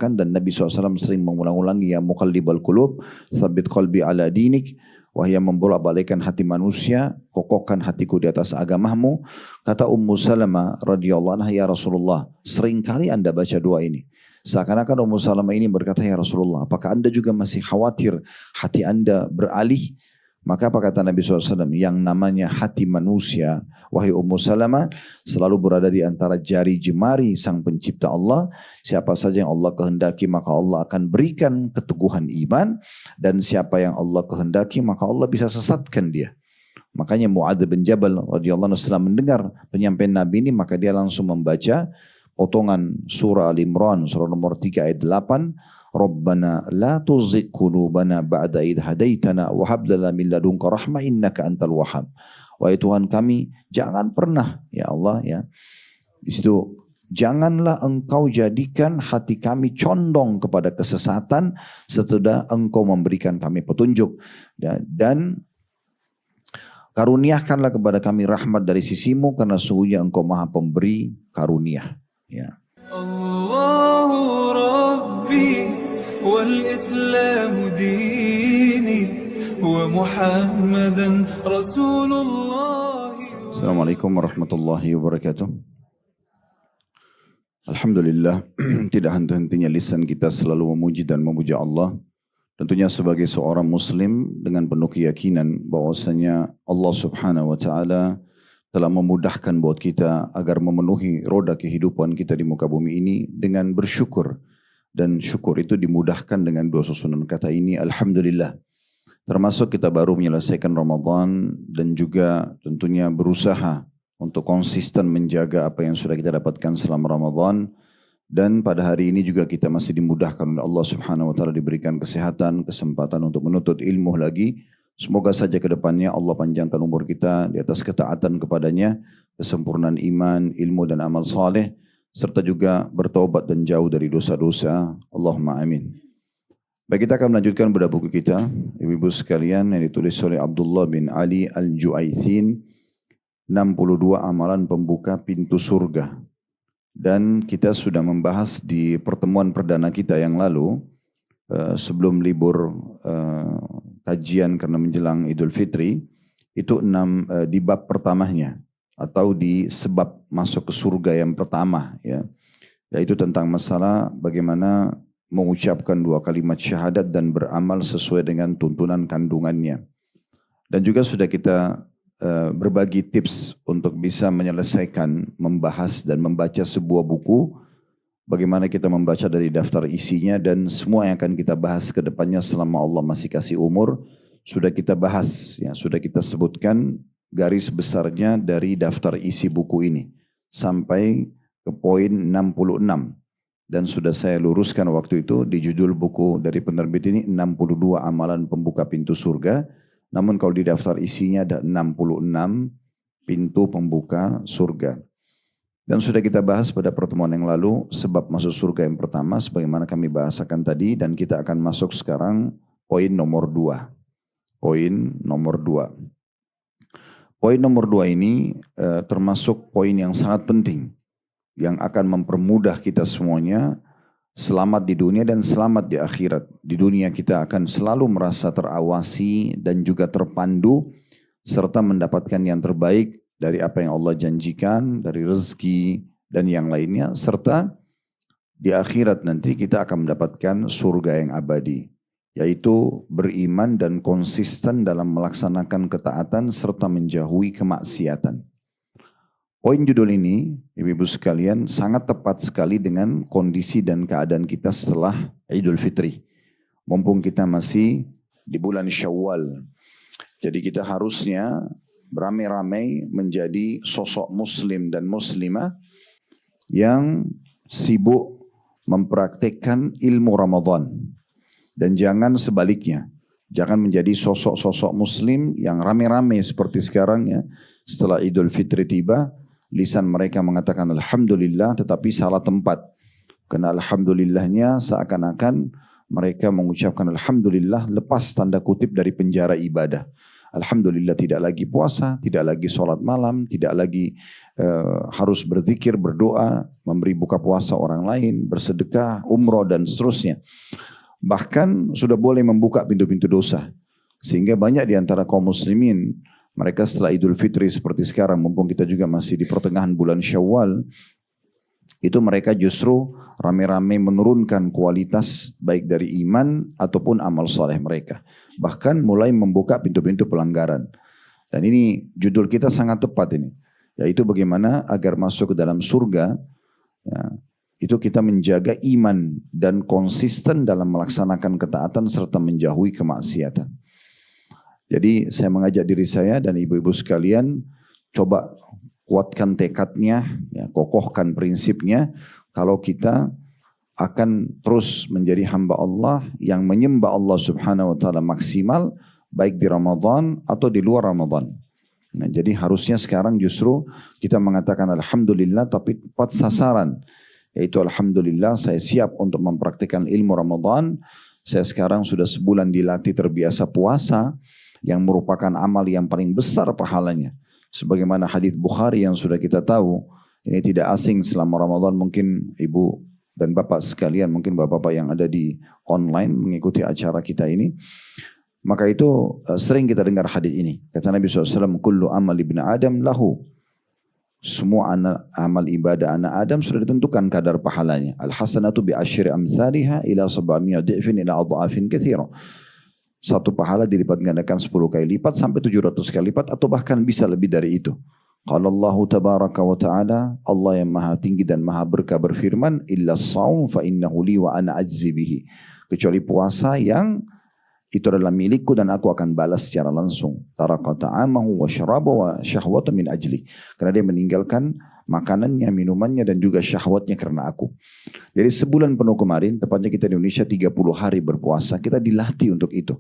mendoakan dan Nabi SAW sering mengulang-ulangi ya muqallibal qulub, tsabbit qalbi ala dinik, wahai yang membolak-balikkan hati manusia, kokohkan hatiku di atas agamamu. Kata Ummu Salamah radhiyallahu anha, ya Rasulullah, seringkali Anda baca doa ini. Seakan-akan Ummu Salamah ini berkata, ya Rasulullah, apakah Anda juga masih khawatir hati Anda beralih? Maka apa kata Nabi SAW? Yang namanya hati manusia, wahai Ummu Salamah, selalu berada di antara jari jemari sang pencipta Allah. Siapa saja yang Allah kehendaki maka Allah akan berikan keteguhan iman. Dan siapa yang Allah kehendaki maka Allah bisa sesatkan dia. Makanya Mu'adz bin Jabal radhiyallahu anhu setelah mendengar penyampaian Nabi ini, maka dia langsung membaca potongan surah Al-Imran, surah nomor 3 ayat 8. Rabbana la tuzigh qulubana ba'da idh hadaitana wa hab lana min ladunka rahmah innaka antal wahhab. Wahai Tuhan kami, jangan pernah ya Allah ya. Di situ janganlah engkau jadikan hati kami condong kepada kesesatan setelah engkau memberikan kami petunjuk, dan karuniakanlah kepada kami rahmat dari sisimu karena sesungguhnya engkau maha pemberi karunia ya. Allahu Rabbi wal Islam dini wa Muhammadan Rasulullah. Assalamualaikum warahmatullahi wabarakatuh. Alhamdulillah, tidak henti-hentinya lisan kita selalu memuji dan memuja Allah. Tentunya sebagai seorang muslim dengan penuh keyakinan bahwasanya Allah Subhanahu wa taala telah memudahkan buat kita agar memenuhi roda kehidupan kita di muka bumi ini dengan bersyukur. Dan syukur itu dimudahkan dengan dua susunan kata ini, alhamdulillah. Termasuk kita baru menyelesaikan Ramadan dan juga tentunya berusaha untuk konsisten menjaga apa yang sudah kita dapatkan selama Ramadan. Dan pada hari ini juga kita masih dimudahkan oleh Allah Subhanahu wa taala, diberikan kesehatan, kesempatan untuk menuntut ilmu lagi. Semoga saja ke depannya Allah panjangkan umur kita di atas ketaatan kepadanya, kesempurnaan iman, ilmu dan amal saleh, serta juga bertaubat dan jauh dari dosa-dosa. Allahumma amin. Baik, kita akan melanjutkan pada buku kita, ibu-ibu sekalian, yang ditulis oleh Abdullah bin Ali Al-Ju'aithin, 62 amalan pembuka pintu surga. Dan kita sudah membahas di pertemuan perdana kita yang lalu, sebelum libur kajian karena menjelang Idul Fitri, itu di bab pertamanya, atau di sebab masuk ke surga yang pertama, ya, yaitu tentang masalah bagaimana mengucapkan 2 kalimat syahadat dan beramal sesuai dengan tuntunan kandungannya. Dan juga sudah kita berbagi tips untuk bisa menyelesaikan, membahas dan membaca sebuah buku, bagaimana kita membaca dari daftar isinya, dan semua yang akan kita bahas ke depannya selama Allah masih kasih umur, sudah kita bahas, ya, sudah kita sebutkan garis besarnya dari daftar isi buku ini sampai ke poin 66, dan sudah saya luruskan waktu itu di judul buku dari penerbit ini 62 amalan pembuka pintu surga. Namun kalau di daftar isinya ada 66 pintu pembuka surga. Dan sudah kita bahas pada pertemuan yang lalu sebab masuk surga yang pertama sebagaimana kami bahasakan tadi, dan kita akan masuk sekarang poin nomor 2. Poin nomor 2. Poin nomor 2 ini termasuk poin yang sangat penting yang akan mempermudah kita semuanya selamat di dunia dan selamat di akhirat. Di dunia kita akan selalu merasa terawasi dan juga terpandu serta mendapatkan yang terbaik dari apa yang Allah janjikan, dari rezeki dan yang lainnya, serta di akhirat nanti kita akan mendapatkan surga yang abadi, yaitu beriman dan konsisten dalam melaksanakan ketaatan serta menjauhi kemaksiatan. Poin judul ini, ibu-ibu sekalian, sangat tepat sekali dengan kondisi dan keadaan kita setelah Idul Fitri. Mumpung kita masih di bulan Syawal. Jadi kita harusnya beramai-ramai menjadi sosok muslim dan muslimah yang sibuk mempraktikkan ilmu Ramadan. Dan jangan sebaliknya. Jangan menjadi sosok-sosok muslim yang rame-rame seperti sekarang ya. Setelah Idul Fitri tiba, lisan mereka mengatakan Alhamdulillah tetapi salah tempat. Karena Alhamdulillahnya seakan-akan mereka mengucapkan Alhamdulillah lepas tanda kutip dari penjara ibadah. Alhamdulillah tidak lagi puasa, tidak lagi sholat malam, tidak lagi harus berzikir, berdoa, memberi buka puasa orang lain, bersedekah, umroh dan seterusnya. Bahkan sudah boleh membuka pintu-pintu dosa. Sehingga banyak di antara kaum muslimin, mereka setelah Idul Fitri seperti sekarang, mumpung kita juga masih di pertengahan bulan Syawal, itu mereka justru rame-rame menurunkan kualitas baik dari iman ataupun amal soleh mereka. Bahkan mulai membuka pintu-pintu pelanggaran. Dan ini judul kita sangat tepat ini. Yaitu bagaimana agar masuk ke dalam surga, ya, itu kita menjaga iman dan konsisten dalam melaksanakan ketaatan serta menjauhi kemaksiatan. Jadi saya mengajak diri saya dan ibu-ibu sekalian, coba kuatkan tekadnya, ya, kokohkan prinsipnya, kalau kita akan terus menjadi hamba Allah yang menyembah Allah Subhanahu wa taala maksimal, baik di Ramadan atau di luar Ramadan. Nah, jadi harusnya sekarang justru kita mengatakan alhamdulillah tapi tepat sasaran, yaitu alhamdulillah saya siap untuk mempraktikkan ilmu Ramadan. Saya sekarang sudah sebulan dilatih terbiasa puasa yang merupakan amal yang paling besar pahalanya. Sebagaimana hadis Bukhari yang sudah kita tahu, ini tidak asing selama Ramadan. Mungkin ibu dan bapak sekalian, mungkin bapak-bapak yang ada di online mengikuti acara kita ini, maka itu sering kita dengar hadis ini. Kata Nabi SAW, kullu amal ibn Adam lahu. Semua amal ibadah anak Adam sudah ditentukan kadar pahalanya. Al-hasanatu bi asyri amthaliha ila 700 di'fin ila adha'afin katsira. Satu pahala dilipat gandakan 10 kali lipat sampai 700 kali lipat atau bahkan bisa lebih dari itu. Qala Allah tabaraka wa ta'ala, Allah yang maha tinggi dan maha berkah berfirman, illa as-shaum fa innahu li wa ana ajzi bihi. Kecuali puasa yang itu adalah milikku dan aku akan balas secara langsung. Taraka ta'amahu wa syarabahu wa syahwata min ajli. Karena dia meninggalkan makanannya, minumannya dan juga syahwatnya karena aku. Jadi sebulan penuh kemarin, tepatnya kita di Indonesia 30 hari berpuasa, kita dilatih untuk itu.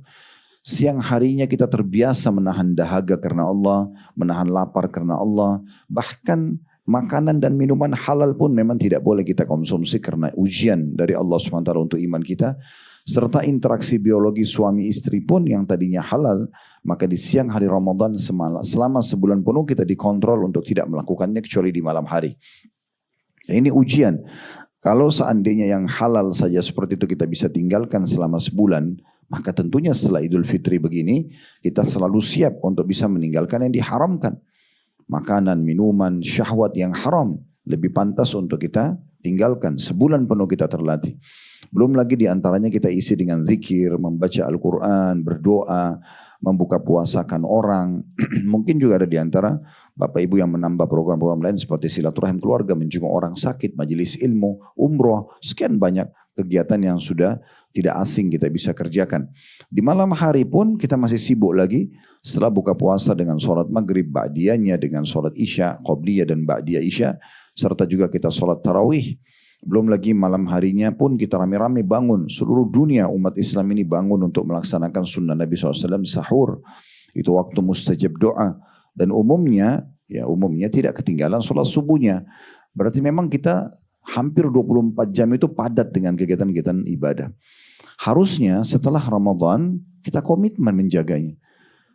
Siang harinya kita terbiasa menahan dahaga karena Allah, menahan lapar karena Allah. Bahkan makanan dan minuman halal pun memang tidak boleh kita konsumsi karena ujian dari Allah SWT untuk iman kita. Serta interaksi biologi suami istri pun yang tadinya halal, maka di siang hari Ramadan selama sebulan penuh kita dikontrol untuk tidak melakukannya kecuali di malam hari. Ini ujian. Kalau seandainya yang halal saja seperti itu kita bisa tinggalkan selama sebulan, maka tentunya setelah Idul Fitri begini, kita selalu siap untuk bisa meninggalkan yang diharamkan. Makanan, minuman, syahwat yang haram lebih pantas untuk kita tinggalkan. Sebulan penuh kita terlatih. Belum lagi diantaranya kita isi dengan zikir, membaca Al-Quran, berdoa, membuka puasakan orang. Mungkin juga ada diantara bapak ibu yang menambah program-program lain seperti silaturahim keluarga, menjenguk orang sakit, majelis ilmu, umroh, sekian banyak kegiatan yang sudah tidak asing kita bisa kerjakan. Di malam hari pun kita masih sibuk lagi setelah buka puasa dengan sholat maghrib, ba'diyahnya dengan sholat isya, qobliyah dan ba'diyah isya, serta juga kita sholat tarawih. Belum lagi malam harinya pun kita rame-rame bangun. Seluruh dunia umat Islam ini bangun untuk melaksanakan sunnah Nabi SAW sahur. Itu waktu mustajab doa. Dan umumnya tidak ketinggalan sholat subuhnya. Berarti memang kita hampir 24 jam itu padat dengan kegiatan-kegiatan ibadah. Harusnya setelah Ramadan kita komitmen menjaganya.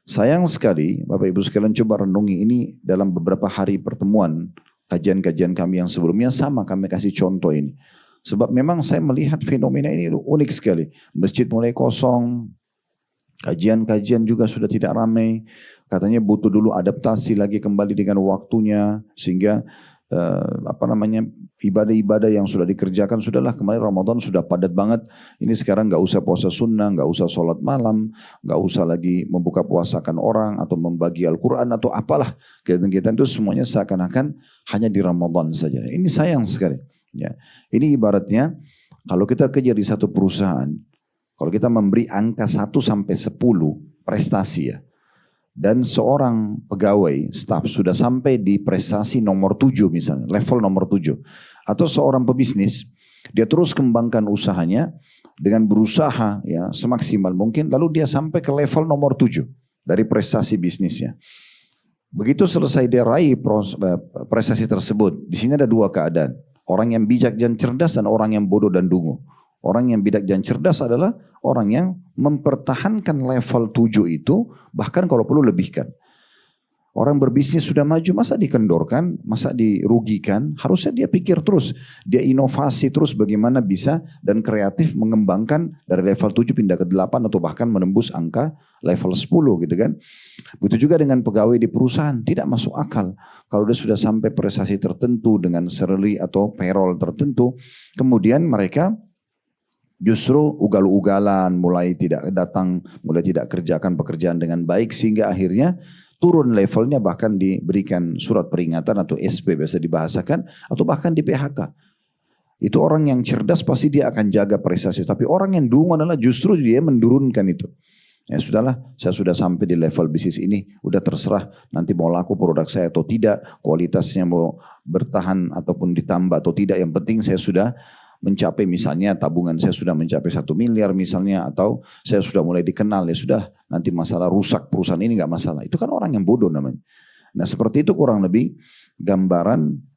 Sayang sekali Bapak Ibu sekalian coba renungi ini dalam beberapa hari pertemuan. Kajian-kajian kami yang sebelumnya sama kami kasih contoh ini. Sebab memang saya melihat fenomena ini unik sekali. Masjid mulai kosong, kajian-kajian juga sudah tidak ramai. Katanya butuh dulu adaptasi lagi kembali dengan waktunya. Sehingga ibadah-ibadah yang sudah dikerjakan sudahlah kemarin Ramadan sudah padat banget. Ini sekarang gak usah puasa sunnah, gak usah sholat malam, gak usah lagi membuka puasakan orang atau membagi Al-Quran atau apalah. Kegiatan-kegiatan itu semuanya seakan-akan hanya di Ramadan saja. Ini sayang sekali. Ya. Ini ibaratnya kalau kita kerja di satu perusahaan, kalau kita memberi angka 1 sampai 10 prestasi ya. Dan seorang pegawai, staf sudah sampai di prestasi nomor 7 misalnya, level nomor 7. Atau seorang pebisnis, dia terus kembangkan usahanya dengan berusaha ya semaksimal mungkin, lalu dia sampai ke level nomor 7 dari prestasi bisnisnya. Begitu selesai dia raih prestasi tersebut, di sini ada dua keadaan. Orang yang bijak dan cerdas dan orang yang bodoh dan dungu. Orang yang bijak dan cerdas adalah orang yang mempertahankan level 7 itu, bahkan kalau perlu lebihkan. Orang berbisnis sudah maju, masa dikendorkan, masa dirugikan? Harusnya dia pikir terus, dia inovasi terus bagaimana bisa dan kreatif mengembangkan dari level 7 pindah ke 8 atau bahkan menembus angka level 10 gitu kan. Begitu juga dengan pegawai di perusahaan, tidak masuk akal. Kalau dia sudah sampai prestasi tertentu dengan salary atau payroll tertentu, kemudian mereka justru ugal-ugalan, mulai tidak datang, mulai tidak kerjakan pekerjaan dengan baik sehingga akhirnya turun levelnya, bahkan diberikan surat peringatan atau SP biasa dibahasakan, atau bahkan di PHK. Itu orang yang cerdas pasti dia akan jaga prestasi. Tapi orang yang dungu adalah justru dia menurunkan itu. Ya sudahlah, saya sudah sampai di level bisnis ini, udah terserah nanti mau laku produk saya atau tidak, kualitasnya mau bertahan ataupun ditambah atau tidak. Yang penting saya sudah mencapai, misalnya tabungan saya sudah mencapai 1 miliar misalnya, atau saya sudah mulai dikenal, ya sudah nanti masalah rusak perusahaan ini nggak masalah. Itu kan orang yang bodoh namanya. Nah seperti itu kurang lebih gambaran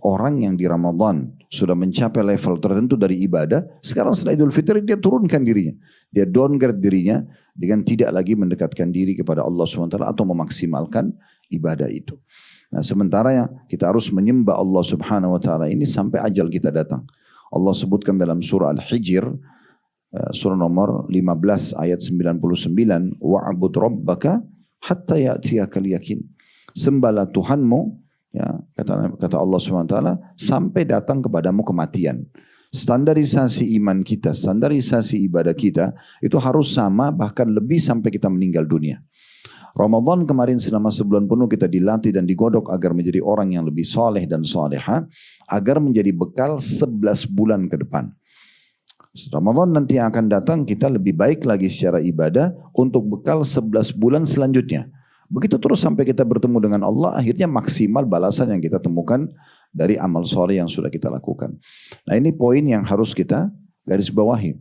orang yang di Ramadan sudah mencapai level tertentu dari ibadah. Sekarang setelah Idul Fitri dia turunkan dirinya, dia downgrade dirinya dengan tidak lagi mendekatkan diri kepada Allah SWT atau memaksimalkan ibadah itu. Nah sementara ya kita harus menyembah Allah Subhanahu Wa Taala ini sampai ajal kita datang. Allah sebutkan dalam surah Al-Hijr, surah nomor 15 ayat 99, wa'bud rabbaka hatta ya'tiyakal yakin. Sembahlah Tuhanmu, ya, kata Allah SWT, sampai datang kepadamu kematian. Standarisasi iman kita, standarisasi ibadah kita itu harus sama, bahkan lebih sampai kita meninggal dunia. Ramadan kemarin selama sebulan penuh kita dilatih dan digodok agar menjadi orang yang lebih soleh dan soleha, agar menjadi bekal 11 bulan ke depan. Ramadan nanti yang akan datang kita lebih baik lagi secara ibadah untuk bekal 11 bulan selanjutnya. Begitu terus sampai kita bertemu dengan Allah, akhirnya maksimal balasan yang kita temukan dari amal soleh yang sudah kita lakukan. Nah ini poin yang harus kita garis bawahi.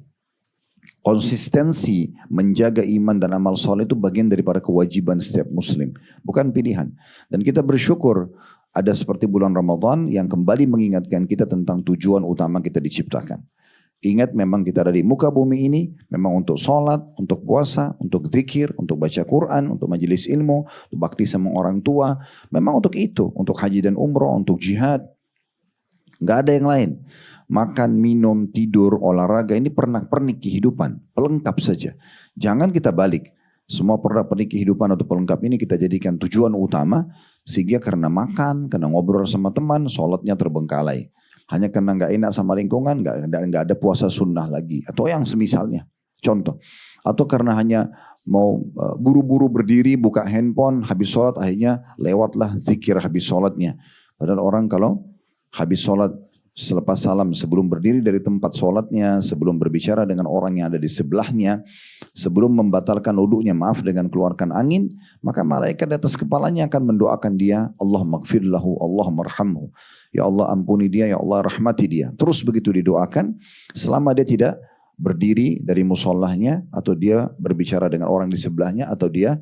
Konsistensi menjaga iman dan amal soleh itu bagian daripada kewajiban setiap muslim, bukan pilihan. Dan kita bersyukur ada seperti bulan Ramadan yang kembali mengingatkan kita tentang tujuan utama kita diciptakan. Ingat memang kita ada di muka bumi ini memang untuk sholat, untuk puasa, untuk zikir, untuk baca Quran, untuk majelis ilmu, untuk bakti sama orang tua. Memang untuk itu, untuk haji dan umroh, untuk jihad. Gak ada yang lain. Makan, minum, tidur, olahraga ini pernak-pernik kehidupan, pelengkap saja. Jangan kita balik. Semua pernak-pernik kehidupan atau pelengkap ini kita jadikan tujuan utama, sehingga karena makan, karena ngobrol sama teman, sholatnya terbengkalai. Hanya karena nggak enak sama lingkungan, nggak ada puasa sunnah lagi, atau yang semisalnya. Contoh, atau karena hanya mau buru-buru berdiri, buka handphone, habis sholat akhirnya lewatlah zikir habis sholatnya. Padahal orang kalau habis sholat selepas salam, sebelum berdiri dari tempat sholatnya, sebelum berbicara dengan orang yang ada di sebelahnya, sebelum membatalkan wudunya, maaf dengan keluarkan angin, maka malaikat di atas kepalanya akan mendoakan dia, Allah maghfir lahu, Allah marhamhu. Ya Allah ampuni dia, ya Allah rahmati dia. Terus begitu didoakan, selama dia tidak berdiri dari musallahnya, atau dia berbicara dengan orang di sebelahnya, atau dia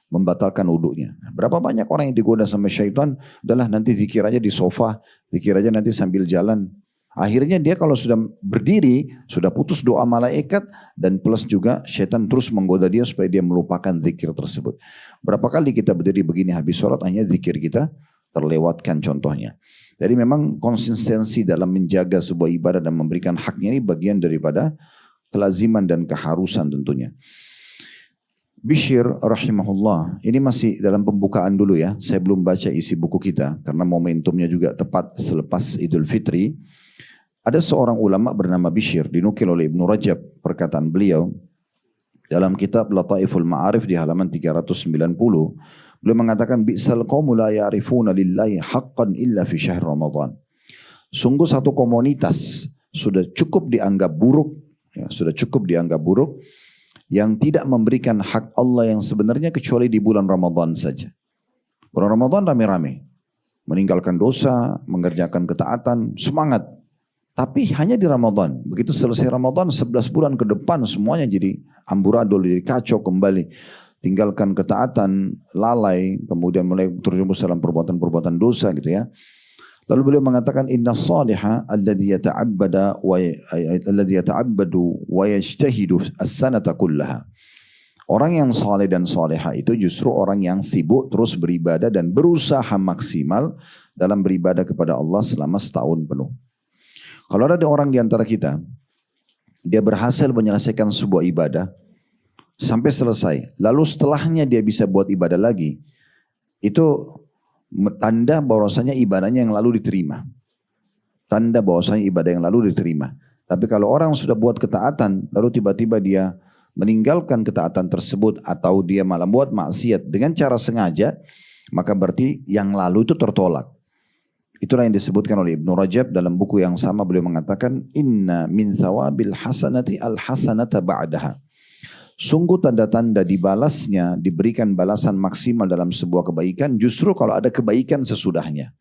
membatalkan wudunya. Berapa banyak orang yang digoda sama syaitan, adalah nanti zikir aja di sofa, zikir aja nanti sambil jalan. Akhirnya dia kalau sudah berdiri, sudah putus doa malaikat, dan plus juga syaitan terus menggoda dia supaya dia melupakan zikir tersebut. Berapa kali kita berdiri begini habis sholat, hanya zikir kita terlewatkan contohnya. Jadi memang konsistensi dalam menjaga sebuah ibadah dan memberikan haknya ini bagian daripada kelaziman dan keharusan tentunya. Bishr rahimahullah, ini masih dalam pembukaan dulu ya, saya belum baca isi buku kita karena momentumnya juga tepat selepas Idul Fitri. Ada seorang ulama bernama Bishr, dinukil oleh Ibnu Rajab perkataan beliau dalam kitab Lataiful Ma'arif di halaman 390. Beliau mengatakan, bi'sal qawmu la ya'rifuna lillahi haqqan illa fi syahr Ramadan. Sungguh satu komunitas sudah cukup dianggap buruk, ya, sudah cukup dianggap buruk, yang tidak memberikan hak Allah yang sebenarnya kecuali di bulan Ramadan saja. Bulan Ramadan rame-rame, meninggalkan dosa, mengerjakan ketaatan, semangat. Tapi hanya di Ramadan. Begitu selesai Ramadan, 11 bulan ke depan semuanya jadi amburadul, jadi kacau kembali. Tinggalkan ketaatan, lalai, kemudian mulai terjumus dalam perbuatan-perbuatan dosa gitu ya. Lalu beliau mengatakan inna salihah alladhi yata'abbadu wa yajtahidu as-sanata kullaha. Orang yang saleh dan salihah itu justru orang yang sibuk terus beribadah dan berusaha maksimal dalam beribadah kepada Allah selama setahun penuh. Kalau ada orang di antara kita, dia berhasil menyelesaikan sebuah ibadah sampai selesai, lalu setelahnya dia bisa buat ibadah lagi, itu tanda bahwasanya ibadahnya yang lalu diterima. Tanda bahwasanya ibadah yang lalu diterima. Tapi kalau orang sudah buat ketaatan, lalu tiba-tiba dia meninggalkan ketaatan tersebut atau dia malah buat maksiat dengan cara sengaja, maka berarti yang lalu itu tertolak. Itulah yang disebutkan oleh Ibnu Rajab dalam buku yang sama, beliau mengatakan inna min thawabil hasanati al hasanata ba'daha. Sungguh tanda-tanda dibalasnya, diberikan balasan maksimal dalam sebuah kebaikan justru kalau ada kebaikan sesudahnya.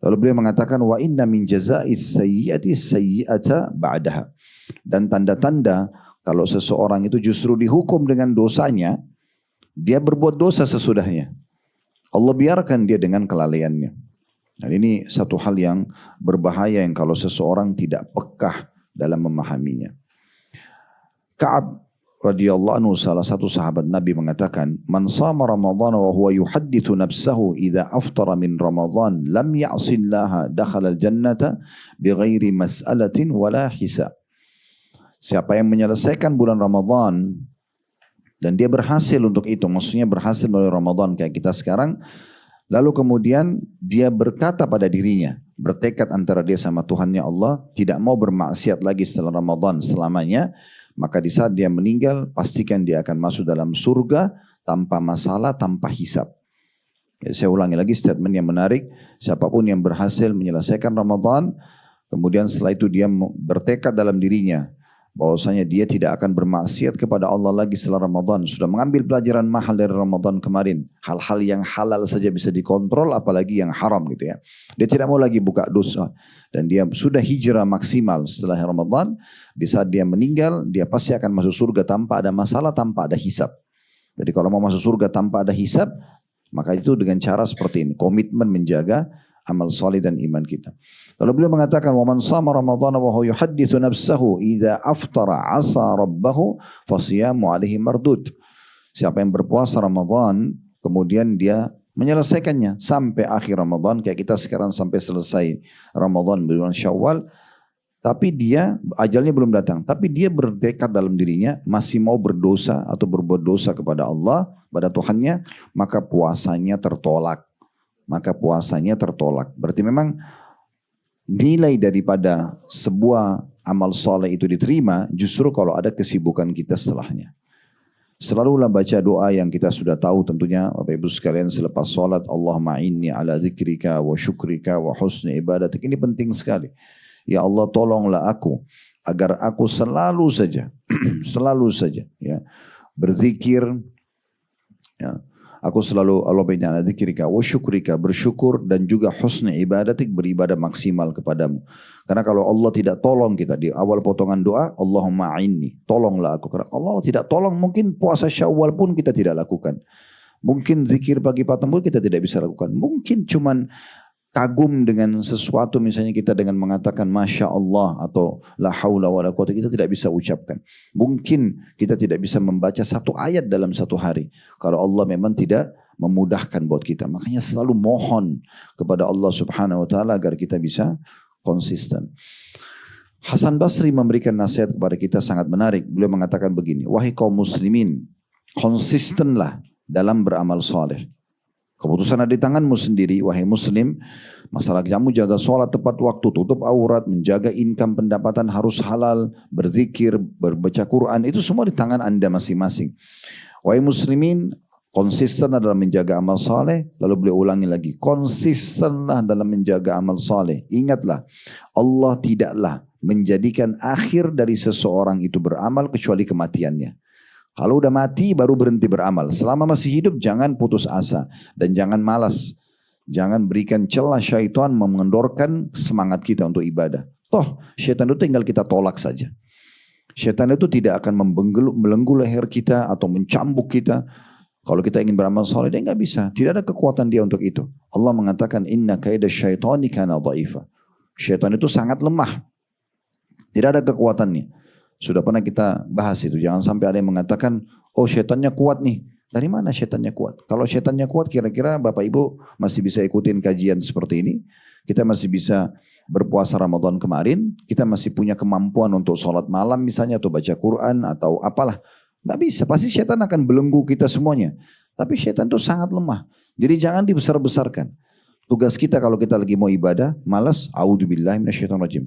Lalu beliau mengatakan wa inna min jaza'is sayyi'ati sayyi'ata ba'daha. Dan tanda-tanda kalau seseorang itu justru dihukum dengan dosanya, dia berbuat dosa sesudahnya. Allah biarkan dia dengan kelalaiannya. Dan ini satu hal yang berbahaya yang kalau seseorang tidak pekah dalam memahaminya. Ka'ab radhiyallahu anhu, salah satu sahabat Nabi, mengatakan, "Man shama Ramadan wa huwa yuhaddithu nafsahu idza aftara min Ramadan lam ya'sillaha dakhala al-jannata bighairi mas'alatin wala hisab." Siapa yang menyelesaikan bulan Ramadan dan dia berhasil untuk itu, maksudnya berhasil melalui Ramadan kayak kita sekarang, lalu kemudian dia berkata pada dirinya, bertekad antara dia sama Tuhannya Allah, tidak mau bermaksiat lagi setelah Ramadan selamanya, maka di saat dia meninggal, pastikan dia akan masuk dalam surga tanpa masalah, tanpa hisab. Ya, saya ulangi lagi statement yang menarik, siapapun yang berhasil menyelesaikan Ramadan, kemudian setelah itu dia bertekad dalam dirinya, bahwasanya dia tidak akan bermaksiat kepada Allah lagi setelah Ramadan, sudah mengambil pelajaran mahal dari Ramadan kemarin, hal-hal yang halal saja bisa dikontrol, apalagi yang haram gitu ya. Dia tidak mau lagi buka dosa, dan dia sudah hijrah maksimal setelah Ramadan. Di saat dia meninggal, dia pasti akan masuk surga tanpa ada masalah, tanpa ada hisab. Jadi kalau mau masuk surga tanpa ada hisab, maka itu dengan cara seperti ini, komitmen menjaga amal saleh dan iman kita. Lalu beliau mengatakan, "Wa man shama Ramadhana wa huwa yuhaddithu nafsahu idza aftara 'asa rabbahu fasiyamu 'alaihi mardud." Siapa yang berpuasa Ramadan kemudian dia menyelesaikannya sampai akhir Ramadan, kayak kita sekarang sampai selesai Ramadan bulan Syawal, tapi dia ajalnya belum datang, tapi dia bertekad dalam dirinya masih mau berdosa atau berbuat dosa kepada Allah, pada Tuhannya, maka puasanya tertolak. Berarti memang nilai daripada sebuah amal soleh itu diterima justru kalau ada kesibukan kita setelahnya. Selalulah baca doa yang kita sudah tahu tentunya Bapak Ibu sekalian selepas sholat, Allahumma inni ala dzikrika wa syukrika wa husni ibadatik. Ini penting sekali. Ya Allah, tolonglah aku agar aku selalu saja ya berzikir, ya. Aku selalu Allah ala dzikrika wa syukrika, bersyukur, dan juga husni ibadatik, beribadah maksimal kepadamu. Karena kalau Allah tidak tolong kita di awal potongan doa, Allahumma inni, tolonglah aku. Karena Allah tidak tolong, mungkin puasa Syawal pun kita tidak lakukan. Mungkin zikir pagi petang pun kita tidak bisa lakukan. Mungkin cuman kagum dengan sesuatu, misalnya kita dengan mengatakan Masya Allah atau La haula wa la quwwata, kita tidak bisa ucapkan. Mungkin kita tidak bisa membaca satu ayat dalam satu hari kalau Allah memang tidak memudahkan buat kita. Makanya selalu mohon kepada Allah subhanahu wa ta'ala agar kita bisa konsisten. Hasan Basri memberikan nasihat kepada kita sangat menarik. Beliau mengatakan begini, wahai kaum muslimin, konsistenlah dalam beramal saleh. Keputusan ada di tanganmu sendiri, wahai muslim. Masalah kamu jaga sholat tepat waktu, tutup aurat, menjaga income, pendapatan harus halal, berzikir, berbaca Quran, itu semua di tangan anda masing-masing. Wahai muslimin, konsisten dalam menjaga amal saleh. Lalu beliau ulangi lagi, konsistenlah dalam menjaga amal saleh. Ingatlah, Allah tidaklah menjadikan akhir dari seseorang itu beramal kecuali kematiannya. Kalau udah mati baru berhenti beramal. Selama masih hidup jangan putus asa dan jangan malas. Jangan berikan celah syaitan mengendorkan semangat kita untuk ibadah. Toh syaitan itu tinggal kita tolak saja. Syaitan itu tidak akan membelenggu leher kita atau mencambuk kita. Kalau kita ingin beramal soleh, dia nggak bisa. Tidak ada kekuatan dia untuk itu. Allah mengatakan, inna kaida syaitani kana dha'ifa. Syaitan itu sangat lemah. Tidak ada kekuatannya. Sudah pernah kita bahas itu. Jangan sampai ada yang mengatakan, oh syaitannya kuat nih. Dari mana syaitannya kuat? Kalau syaitannya kuat, kira-kira Bapak Ibu masih bisa ikutin kajian seperti ini. Kita masih bisa berpuasa Ramadan kemarin. Kita masih punya kemampuan untuk sholat malam misalnya, atau baca Quran, atau apalah. Nggak bisa, pasti syaitan akan belenggu kita semuanya. Tapi syaitan itu sangat lemah. Jadi jangan dibesar-besarkan. Tugas kita kalau kita lagi mau ibadah, malas, a'udzubillahi minasyaitonirrajim.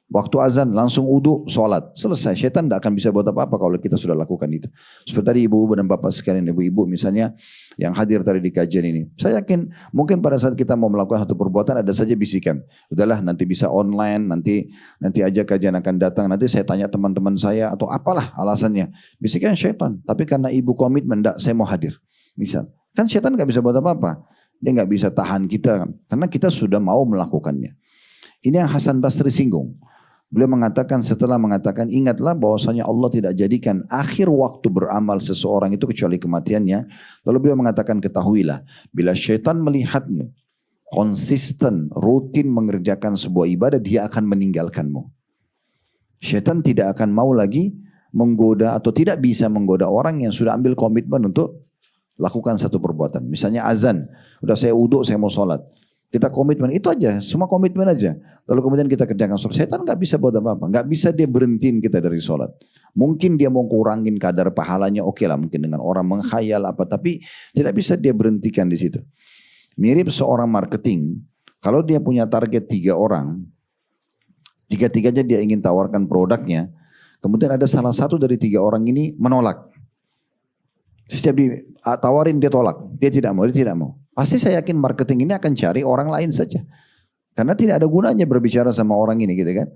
Waktu azan langsung wudu, sholat. Selesai, syaitan tidak akan bisa buat apa-apa kalau kita sudah lakukan itu. Seperti tadi ibu-ibu dan bapak sekalian, ibu-ibu misalnya yang hadir tadi di kajian ini. Saya yakin mungkin pada saat kita mau melakukan satu perbuatan ada saja bisikan. Udahlah nanti bisa online, nanti aja kajian akan datang, nanti saya tanya teman-teman saya atau apalah alasannya. Bisikan syaitan, tapi karena ibu komitmen, enggak, saya mau hadir. Misal, kan syaitan nggak bisa buat apa-apa. Dia nggak bisa tahan kita, karena kita sudah mau melakukannya. Ini yang Hasan Basri singgung. Beliau mengatakan, setelah mengatakan, ingatlah bahwasanya Allah tidak jadikan akhir waktu beramal seseorang itu kecuali kematiannya. Lalu beliau mengatakan, ketahuilah, bila syaitan melihatmu konsisten, rutin mengerjakan sebuah ibadah, dia akan meninggalkanmu. Syaitan tidak akan mau lagi menggoda atau tidak bisa menggoda orang yang sudah ambil komitmen untuk lakukan satu perbuatan. Misalnya azan, udah saya wudu, saya mau sholat. Kita komitmen, itu aja, semua komitmen aja. Lalu kemudian kita kerjakan sholat. Setan gak bisa buat apa-apa, gak bisa dia berhentiin kita dari sholat. Mungkin dia mau kurangin kadar pahalanya, oke lah, mungkin dengan orang menghayal apa, tapi tidak bisa dia berhentikan di situ. Mirip seorang marketing, kalau dia punya target 3 orang, tiga-tiganya dia ingin tawarkan produknya, kemudian ada salah satu dari 3 orang ini menolak. Setiap ditawarin dia tolak, dia tidak mau. Pasti saya yakin marketing ini akan cari orang lain saja. Karena tidak ada gunanya berbicara sama orang ini gitu kan.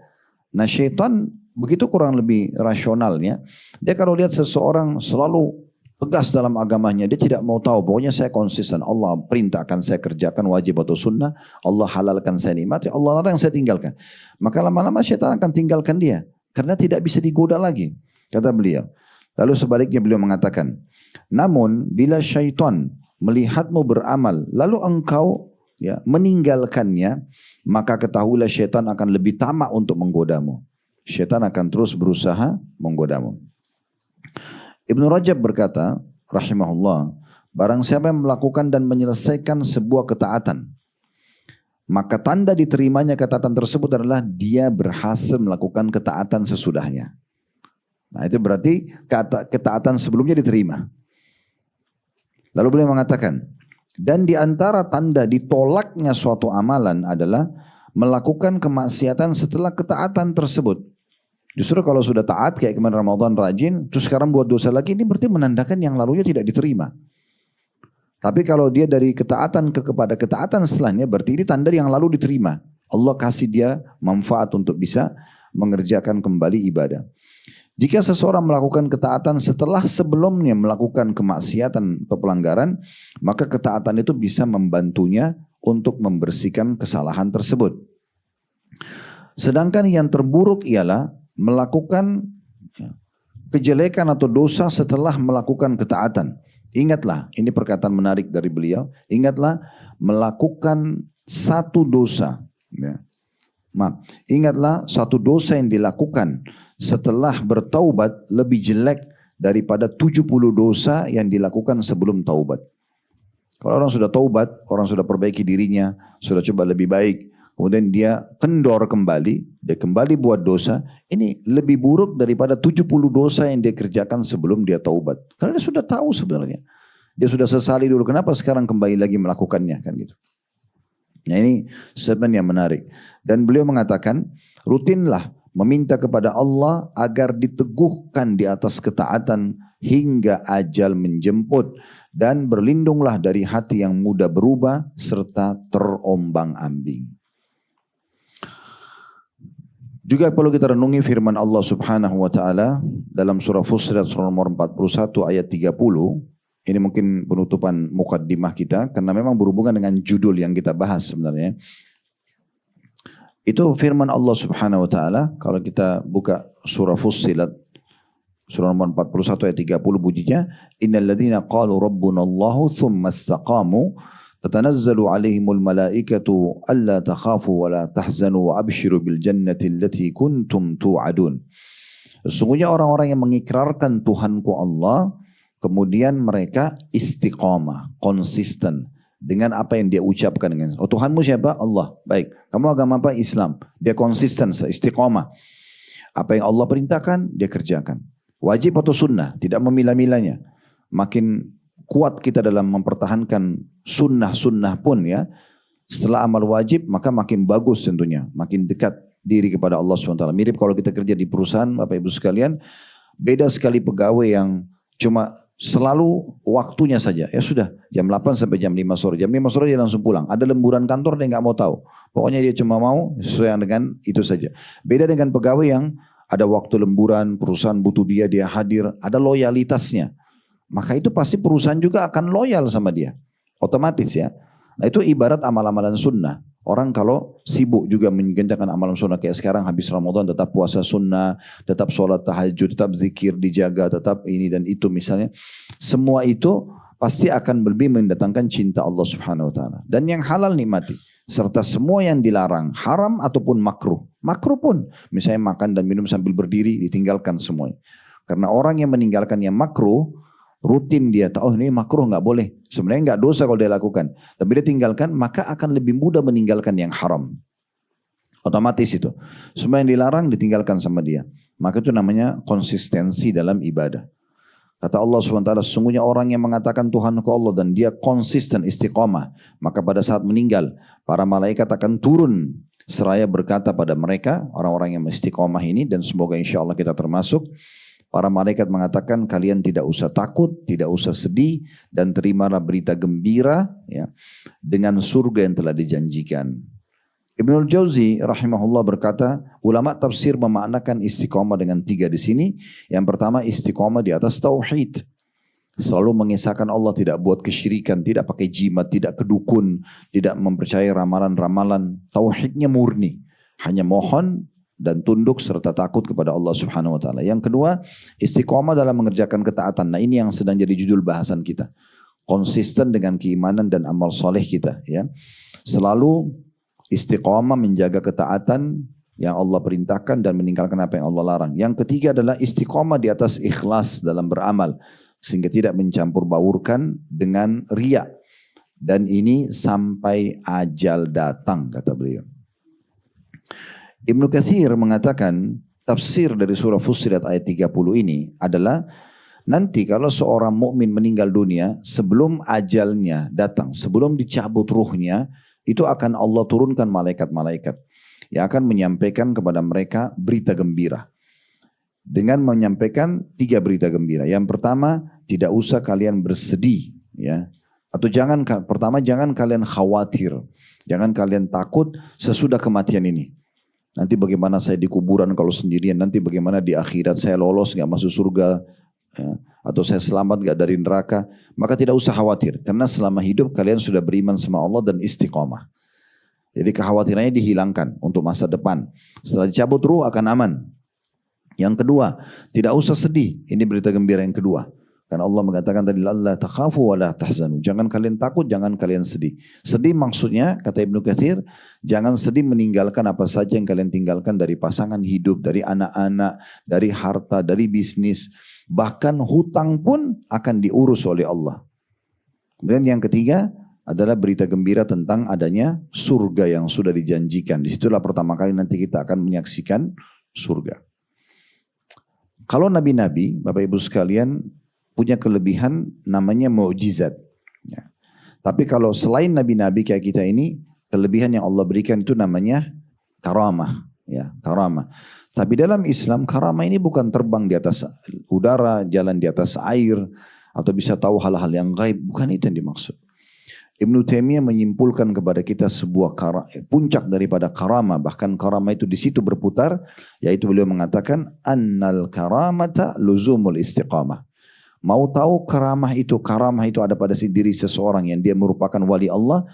Nah syaitan begitu kurang lebih rasionalnya. Dia kalau lihat seseorang selalu tegas dalam agamanya, dia tidak mau tahu. Pokoknya saya konsisten, Allah perintahkan saya kerjakan wajib atau sunnah. Allah halalkan saya nikmati, Allah larang saya tinggalkan. Maka lama-lama syaitan akan tinggalkan dia. Karena tidak bisa digoda lagi, kata beliau. Lalu sebaliknya beliau mengatakan, namun bila syaitan melihatmu beramal, lalu engkau meninggalkannya, maka ketahuilah syaitan akan lebih tamak untuk menggodamu. Syaitan akan terus berusaha menggodamu. Ibnu Rajab berkata, rahimahullah, barang siapa yang melakukan dan menyelesaikan sebuah ketaatan, maka tanda diterimanya ketaatan tersebut adalah dia berhasil melakukan ketaatan sesudahnya. Nah itu berarti ketaatan sebelumnya diterima. Lalu beliau mengatakan, dan di antara tanda ditolaknya suatu amalan adalah melakukan kemaksiatan setelah ketaatan tersebut. Justru kalau sudah taat kayak kemarin Ramadan rajin, terus sekarang buat dosa lagi, ini berarti menandakan yang lalunya tidak diterima. Tapi kalau dia dari ketaatan kepada ketaatan setelahnya, berarti ini tanda yang lalu diterima. Allah kasih dia manfaat untuk bisa mengerjakan kembali ibadah. Jika seseorang melakukan ketaatan setelah sebelumnya melakukan kemaksiatan atau pelanggaran, maka ketaatan itu bisa membantunya untuk membersihkan kesalahan tersebut. Sedangkan yang terburuk ialah melakukan kejelekan atau dosa setelah melakukan ketaatan. Ingatlah, ini perkataan menarik dari beliau, ingatlah melakukan satu dosa. Ingatlah satu dosa yang dilakukan setelah bertaubat lebih jelek daripada 70 dosa yang dilakukan sebelum taubat. Kalau orang sudah taubat, orang sudah perbaiki dirinya, sudah coba lebih baik, kemudian dia kendor kembali, dia kembali buat dosa, ini lebih buruk daripada 70 dosa yang dia kerjakan sebelum dia taubat. Karena dia sudah tahu sebenarnya. Dia sudah sesali dulu, kenapa sekarang kembali lagi melakukannya, kan gitu. Nah ini sebenarnya menarik. Dan beliau mengatakan, rutinlah meminta kepada Allah agar diteguhkan di atas ketaatan hingga ajal menjemput, dan berlindunglah dari hati yang mudah berubah serta terombang-ambing. Juga perlu kita renungi firman Allah Subhanahu wa taala dalam surah Fussilat surah nomor 41 ayat 30. Ini mungkin penutupan mukaddimah kita karena memang berhubungan dengan judul yang kita bahas sebenarnya. Itu firman Allah Subhanahu wa taala, kalau kita buka surah Fussilat Surah nomor 41 ayat 30 bunyinya, innal ladzina qalu rabbunallahu tsumma istaqamu tatanazzalu alaihimul malaikatu alla takhafu wa la tahzanu wa abshiru bil jannati allati kuntum tu'adun. Sesungguhnya orang-orang yang mengikrarkan Tuhanku Allah, kemudian mereka istiqamah, konsisten dengan apa yang dia ucapkan. Dengan, oh Tuhanmu siapa? Allah. Baik. Kamu agama apa? Islam. Dia konsisten, istiqamah. Apa yang Allah perintahkan, dia kerjakan. Wajib atau sunnah, tidak memilah-milahnya. Makin kuat kita dalam mempertahankan sunnah-sunnah pun ya, setelah amal wajib maka makin bagus tentunya, makin dekat diri kepada Allah SWT. Mirip kalau kita kerja di perusahaan, Bapak Ibu sekalian, beda sekali pegawai yang cuma selalu waktunya saja. Ya sudah, jam 8 sampai jam 5 sore. Jam 5 sore dia langsung pulang. Ada lemburan kantor dia nggak mau tahu. Pokoknya dia cuma mau sesuai dengan itu saja. Beda dengan pegawai yang ada waktu lemburan, perusahaan butuh dia, dia hadir, ada loyalitasnya. Maka itu pasti perusahaan juga akan loyal sama dia. Otomatis ya. Nah itu ibarat amal-amalan sunnah. Orang kalau sibuk juga mengerjakan amalan sunnah kayak sekarang habis Ramadan tetap puasa sunnah, tetap sholat tahajud, tetap zikir dijaga, tetap ini dan itu misalnya. Semua itu pasti akan lebih mendatangkan cinta Allah Subhanahu Wa Taala. Dan yang halal nikmati. Serta semua yang dilarang, haram ataupun makruh. Makruh pun, misalnya makan dan minum sambil berdiri, ditinggalkan semuanya. Karena orang yang meninggalkan yang makruh, rutin dia tahu, oh ini makruh nggak boleh. Sebenarnya nggak dosa kalau dia lakukan. Tapi dia tinggalkan, maka akan lebih mudah meninggalkan yang haram. Otomatis itu. Semua yang dilarang ditinggalkan sama dia. Maka itu namanya konsistensi dalam ibadah. Kata Allah SWT, sesungguhnya orang yang mengatakan Tuhanku Allah dan dia konsisten istiqamah, maka pada saat meninggal, para malaikat akan turun seraya berkata pada mereka, orang-orang yang istiqamah ini, dan semoga insya Allah kita termasuk, para malaikat mengatakan kalian tidak usah takut, tidak usah sedih, dan terimalah berita gembira ya, dengan surga yang telah dijanjikan. Ibnul Jauzi rahimahullah berkata, ulama tafsir memaknakan istiqomah dengan 3 di sini. Yang pertama istiqomah di atas tauhid. Selalu mengesahkan Allah, tidak buat kesyirikan, tidak pakai jimat, tidak kedukun, tidak mempercayai ramalan-ramalan. Tauhidnya murni. Hanya mohon dan tunduk serta takut kepada Allah Subhanahu Wa Taala. Yang kedua, istiqomah dalam mengerjakan ketaatan. Nah ini yang sedang jadi judul bahasan kita. Konsisten dengan keimanan dan amal soleh kita. Ya, selalu istiqamah menjaga ketaatan yang Allah perintahkan dan meninggalkan apa yang Allah larang. Yang ketiga adalah istiqamah di atas ikhlas dalam beramal. Sehingga tidak mencampur baurkan dengan riya. Dan ini sampai ajal datang kata beliau. Ibnu Katsir mengatakan tafsir dari surah Fussilat ayat 30 ini adalah nanti kalau seorang mukmin meninggal dunia sebelum ajalnya datang, sebelum dicabut ruhnya, itu akan Allah turunkan malaikat-malaikat yang akan menyampaikan kepada mereka berita gembira. Dengan menyampaikan 3 berita gembira. Yang pertama, tidak usah kalian bersedih. Ya. Atau jangan kalian khawatir. Jangan kalian takut sesudah kematian ini. Nanti bagaimana saya di kuburan kalau sendirian. Nanti bagaimana di akhirat saya lolos gak masuk surga. Ya. Atau saya selamat gak dari neraka, maka tidak usah khawatir. Karena selama hidup kalian sudah beriman sama Allah dan istiqamah. Jadi kekhawatirannya dihilangkan untuk masa depan. Setelah dicabut ruh akan aman. Yang kedua, tidak usah sedih. Ini berita gembira yang kedua. Karena Allah mengatakan tadi, la takhafu wa la tahzanu. Jangan kalian takut, jangan kalian sedih. Sedih maksudnya, kata Ibnu Katsir, jangan sedih meninggalkan apa saja yang kalian tinggalkan dari pasangan hidup, dari anak-anak, dari harta, dari bisnis. Bahkan hutang pun akan diurus oleh Allah. Kemudian yang ketiga adalah berita gembira tentang adanya surga yang sudah dijanjikan. Disitulah pertama kali nanti kita akan menyaksikan surga. Kalau nabi-nabi, Bapak Ibu sekalian, punya kelebihan namanya mukjizat. Ya. Tapi kalau selain nabi-nabi kayak kita ini, kelebihan yang Allah berikan itu namanya karamah. Ya, karamah. Tapi dalam Islam karamah ini bukan terbang di atas udara, jalan di atas air, atau bisa tahu hal-hal yang gaib. Bukan itu yang dimaksud. Ibnu Taimiyah menyimpulkan kepada kita sebuah puncak daripada karamah. Bahkan karamah itu di situ berputar. Yaitu beliau mengatakan, annal karamata luzumul istiqamah. Mau tahu karamah itu ada pada diri seseorang yang dia merupakan wali Allah,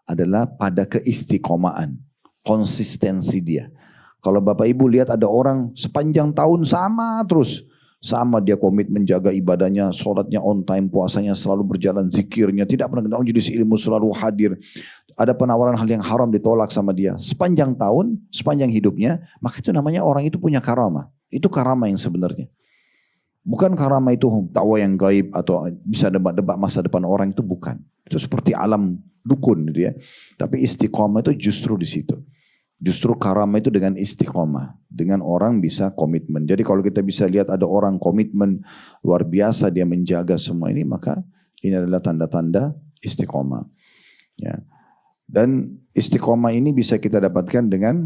adalah pada keistiqomaan, konsistensi dia. Kalau Bapak Ibu lihat ada orang sepanjang tahun sama terus, Sama dia komit menjaga ibadahnya, sholatnya on time, puasanya selalu berjalan, zikirnya, tidak pernah kena majelis ilmu, selalu hadir. Ada penawaran hal yang haram ditolak sama dia. Sepanjang tahun, sepanjang hidupnya, maka itu namanya orang itu punya karamah. Itu karamah yang sebenarnya. Bukan karamah itu dakwah yang gaib atau bisa debat-debat masa depan orang, itu bukan. Itu seperti alam dukun gitu ya. Tapi istiqomah itu justru di situ. Justru karamah itu dengan istiqomah. Dengan orang bisa komitmen. Jadi kalau kita bisa lihat ada orang komitmen luar biasa, dia menjaga semua ini, maka ini adalah tanda-tanda istiqomah. Ya. Dan istiqomah ini bisa kita dapatkan dengan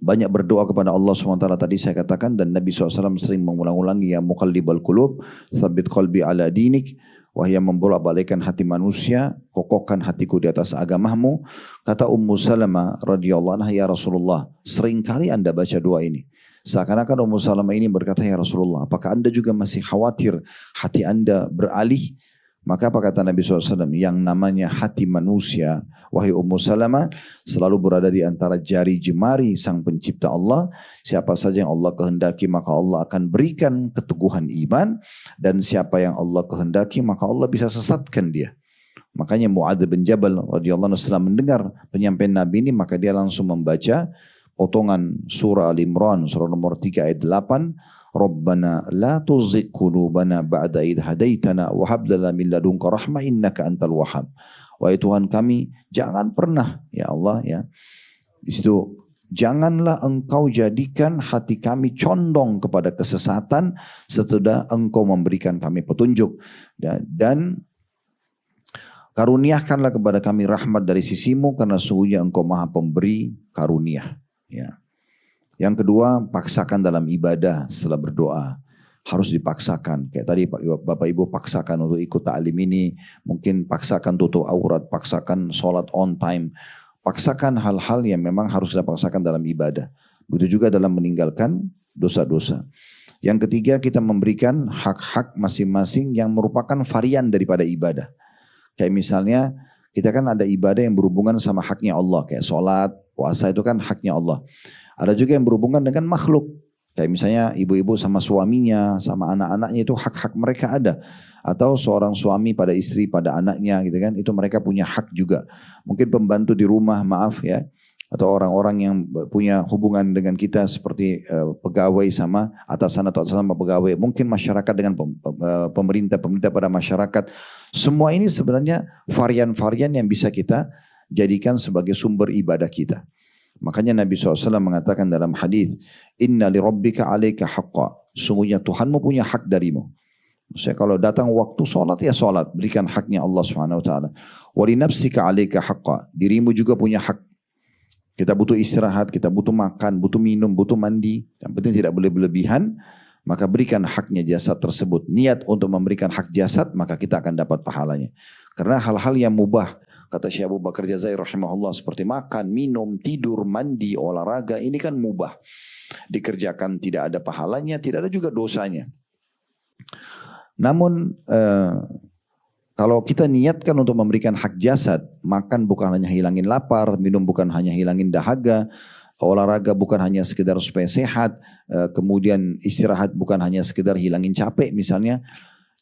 banyak berdoa kepada Allah SWT. Tadi saya katakan, dan Nabi SAW sering mengulang-ulangi, ya muqallibal qulub, tsabbit qalbi ala dinik. Wahai yang membolak-balikkan hati manusia, kokohkan hatiku di atas agamamu. Kata Ummu Salamah radhiyallahu anha, ya Rasulullah, seringkali anda baca doa ini. Seakan-akan Ummu Salamah ini berkata, ya Rasulullah, apakah anda juga masih khawatir hati anda beralih? Maka apa kata Nabi SAW? Yang namanya hati manusia, wahai Ummu Salamah, selalu berada di antara jari jemari sang pencipta Allah. Siapa saja yang Allah kehendaki, maka Allah akan berikan keteguhan iman. Dan siapa yang Allah kehendaki, maka Allah bisa sesatkan dia. Makanya Mu'adz bin Jabal radhiyallahu anhu setelah mendengar penyampaian Nabi ini, maka dia langsung membaca potongan surah Al-Imran, surah nomor 3 ayat 8. Rabbana la tuzigh qulubana ba'da idh hadaitana wa hab lana min ladunka rahmah innaka antal wahhab. Wahai Tuhan kami, jangan pernah ya Allah ya. Di situ janganlah engkau jadikan hati kami condong kepada kesesatan setelah engkau memberikan kami petunjuk, dan karuniakanlah kepada kami rahmat dari sisimu karena sungguhnya engkau maha pemberi karunia. Ya. Yang kedua, paksakan dalam ibadah setelah berdoa. Harus dipaksakan. Kayak tadi Bapak Ibu paksakan untuk ikut ta'lim ini. Mungkin paksakan tutup aurat, paksakan sholat on time. Paksakan hal-hal yang memang harus kita paksakan dalam ibadah. Begitu juga dalam meninggalkan dosa-dosa. Yang ketiga, kita memberikan hak-hak masing-masing yang merupakan varian daripada ibadah. Kayak misalnya, kita kan ada ibadah yang berhubungan sama haknya Allah. Kayak sholat, puasa itu kan haknya Allah. Ada juga yang berhubungan dengan makhluk. Kayak misalnya ibu-ibu sama suaminya, sama anak-anaknya, itu hak-hak mereka ada. Atau seorang suami pada istri, pada anaknya gitu kan. Itu mereka punya hak juga. Mungkin pembantu di rumah, maaf ya. Atau orang-orang yang punya hubungan dengan kita seperti pegawai sama atasan atau atasan sama pegawai. Mungkin masyarakat dengan pemerintah pada masyarakat. Semua ini sebenarnya varian-varian yang bisa kita jadikan sebagai sumber ibadah kita. Makanya Nabi SAW mengatakan dalam hadis, Inna li rabbika alaika haqqa. Sungguhnya Tuhanmu punya hak darimu. Maksudnya kalau datang waktu sholat, ya sholat. Berikan haknya Allah SWT. Wa li nafsika alaika haqqa. Dirimu juga punya hak. Kita butuh istirahat, kita butuh makan, butuh minum, butuh mandi. Yang penting tidak boleh berlebihan. Maka berikan haknya jasad tersebut. Niat untuk memberikan hak jasad, maka kita akan dapat pahalanya. Karena hal-hal yang mubah, kata Syekh Abu Bakar Jazair rahimahullah, seperti makan, minum, tidur, mandi, olahraga, ini kan mubah. Dikerjakan tidak ada pahalanya, tidak ada juga dosanya. Namun kalau kita niatkan untuk memberikan hak jasad, makan bukan hanya hilangin lapar, minum bukan hanya hilangin dahaga, olahraga bukan hanya sekedar supaya sehat, kemudian istirahat bukan hanya sekedar hilangin capek misalnya.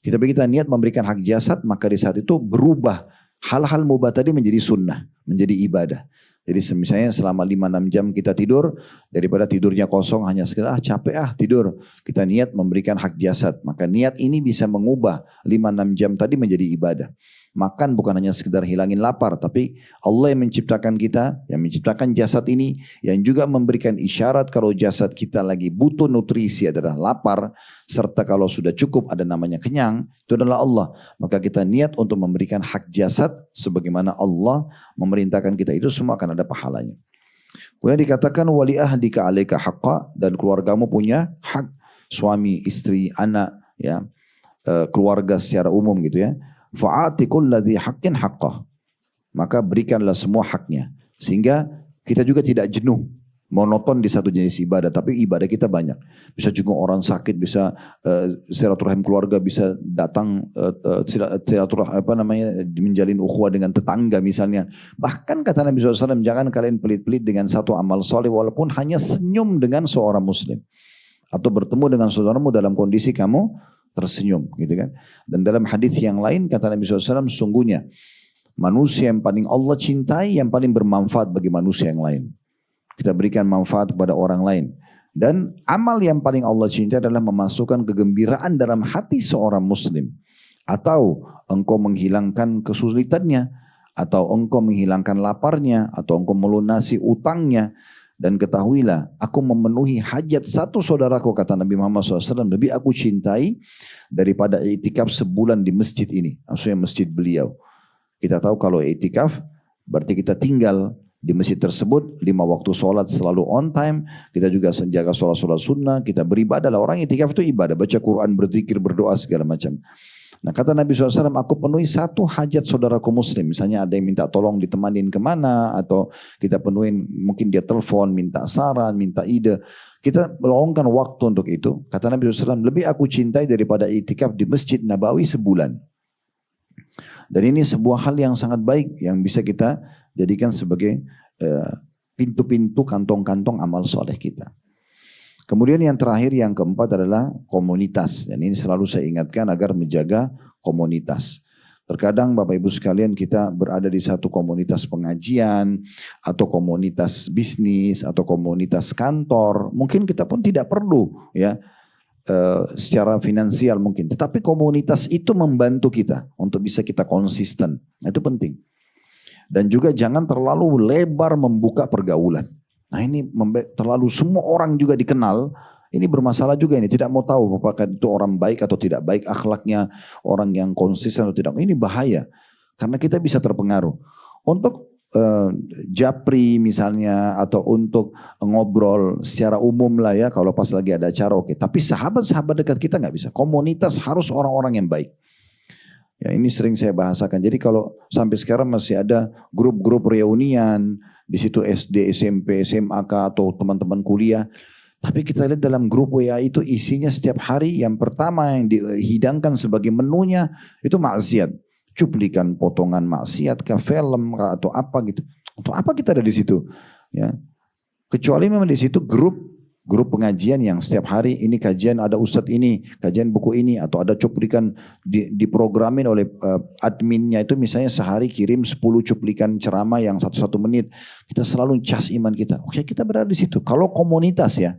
Kita niat memberikan hak jasad, maka di saat itu berubah hal-hal mubah tadi menjadi sunnah, menjadi ibadah. Jadi misalnya selama 5-6 jam kita tidur, daripada tidurnya kosong hanya sekedar capek tidur. Kita niat memberikan hak jasad. Maka niat ini bisa mengubah 5-6 jam tadi menjadi ibadah. Makan bukan hanya sekedar hilangin lapar, tapi Allah yang menciptakan kita, yang menciptakan jasad ini, yang juga memberikan isyarat kalau jasad kita lagi butuh nutrisi adalah lapar, serta kalau sudah cukup ada namanya kenyang, itu adalah Allah. Maka kita niat untuk memberikan hak jasad sebagaimana Allah memerintahkan kita, itu semua akan ada pahalanya. Kemudian dikatakan wali ahdika alaika haqqa, dan keluargamu punya hak, suami, istri, anak, ya, keluarga secara umum gitu ya. Fa'ati kulladzi haqqin haqqah. Maka berikanlah semua haknya. Sehingga kita juga tidak jenuh, monoton di satu jenis ibadah, tapi ibadah kita banyak. Bisa juga orang sakit, bisa silaturahim keluarga, bisa datang menjalin ukhuwah dengan tetangga misalnya. Bahkan kata Nabi SAW, jangan kalian pelit-pelit dengan satu amal soleh walaupun hanya senyum dengan seorang muslim. Atau bertemu dengan saudaramu dalam kondisi kamu tersenyum, gitu kan. Dan dalam hadis yang lain kata Nabi SAW, sungguhnya manusia yang paling Allah cintai yang paling bermanfaat bagi manusia yang lain. Kita berikan manfaat kepada orang lain. Dan amal yang paling Allah cintai adalah memasukkan kegembiraan dalam hati seorang muslim. Atau engkau menghilangkan kesulitannya, atau engkau menghilangkan laparnya, atau engkau melunasi utangnya. Dan ketahuilah, aku memenuhi hajat satu saudaraku, kata Nabi Muhammad SAW, lebih aku cintai daripada iktikaf sebulan di masjid ini. Maksudnya masjid beliau. Kita tahu kalau iktikaf berarti kita tinggal di masjid tersebut, 5 waktu sholat selalu on time, kita juga menjaga sholat-sholat sunnah, kita beribadah. Orang iktikaf itu ibadah, baca Quran, berzikir, berdoa segala macam. Nah kata Nabi SAW, aku penuhi satu hajat saudaraku muslim. Misalnya ada yang minta tolong ditemanin kemana, atau kita penuhin, mungkin dia telepon, minta saran, minta ide. Kita meluangkan waktu untuk itu. Kata Nabi SAW, lebih aku cintai daripada iktikaf di Masjid Nabawi sebulan. Dan ini sebuah hal yang sangat baik yang bisa kita jadikan sebagai pintu-pintu kantong-kantong amal soleh kita. Kemudian yang terakhir, yang keempat adalah komunitas. Dan ini selalu saya ingatkan agar menjaga komunitas. Terkadang Bapak Ibu sekalian kita berada di satu komunitas pengajian, atau komunitas bisnis, atau komunitas kantor. Mungkin kita pun tidak perlu ya secara finansial mungkin. Tetapi komunitas itu membantu kita untuk bisa kita konsisten. Itu penting. Dan juga jangan terlalu lebar membuka pergaulan. Nah ini terlalu semua orang juga dikenal, ini bermasalah juga ini. Tidak mau tahu apakah itu orang baik atau tidak baik, akhlaknya orang yang konsisten atau tidak. Ini bahaya, karena kita bisa terpengaruh. Untuk japri misalnya, atau untuk ngobrol secara umum lah ya, kalau pas lagi ada acara oke. Tapi sahabat-sahabat dekat kita nggak bisa. Komunitas harus orang-orang yang baik. Ya ini sering saya bahasakan. Jadi kalau sampai sekarang masih ada grup-grup reunian, di situ SD, SMP, SMA atau teman-teman kuliah. Tapi kita lihat dalam grup WA itu isinya setiap hari yang pertama yang dihidangkan sebagai menunya itu maksiat. Cuplikan potongan maksiat ke film atau apa gitu. Untuk apa kita ada di situ? Ya. Kecuali memang di situ grup pengajian yang setiap hari ini kajian, ada ustadz ini, kajian buku ini, atau ada cuplikan diprogramin oleh adminnya itu, misalnya sehari kirim 10 cuplikan ceramah yang 1 menit. Kita selalu cas iman kita. Oke, kita berada di situ. Kalau komunitas ya.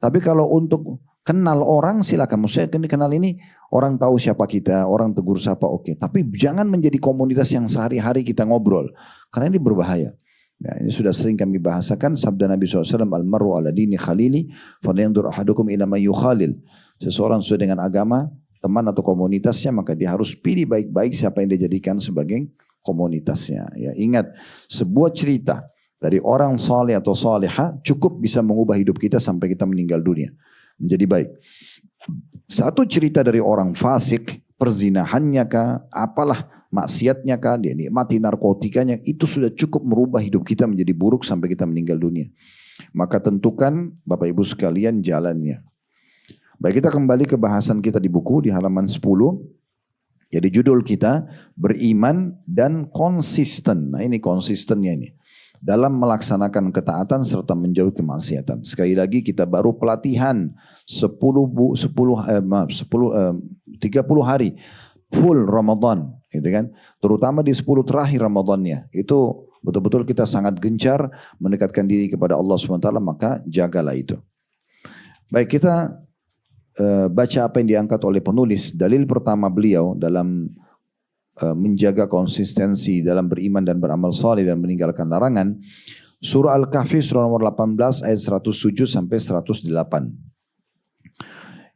Tapi kalau untuk kenal orang silakan. Maksudnya kenal ini orang tahu siapa kita, orang tegur siapa oke. Tapi jangan menjadi komunitas yang sehari-hari kita ngobrol. Karena ini berbahaya. Ya, ini sudah sering kami bahasakan sabda Nabi SAW, Al-mar'u ala dini khalili, falyanzur ahadukum ila man yukhalil. Seseorang sesuai dengan agama, teman atau komunitasnya, maka dia harus pilih baik-baik siapa yang dia jadikan sebagai komunitasnya. Ya, ingat, sebuah cerita dari orang saleh atau saleha cukup bisa mengubah hidup kita sampai kita meninggal dunia. Menjadi baik. Satu cerita dari orang fasik, perzinahannya kah, apalah maksiatnya kah, dia nikmati narkotikanya, itu sudah cukup merubah hidup kita menjadi buruk sampai kita meninggal dunia. Maka tentukan Bapak Ibu sekalian jalannya. Baik, kita kembali ke bahasan kita di buku di halaman 10. Jadi judul kita beriman dan konsisten. Nah ini konsistennya ini. Dalam melaksanakan ketaatan serta menjauhi kemaksiatan. Sekali lagi kita baru pelatihan 30 hari full Ramadan, gitu kan? Terutama di 10 terakhir Ramadannya. Itu betul-betul kita sangat gencar mendekatkan diri kepada Allah SWT, maka jagalah itu. Baik, kita baca apa yang diangkat oleh penulis. Dalil pertama beliau dalam menjaga konsistensi dalam beriman dan beramal saleh dan meninggalkan larangan. Surah Al-Kahfi surah nomor 18 ayat 107 sampai 108.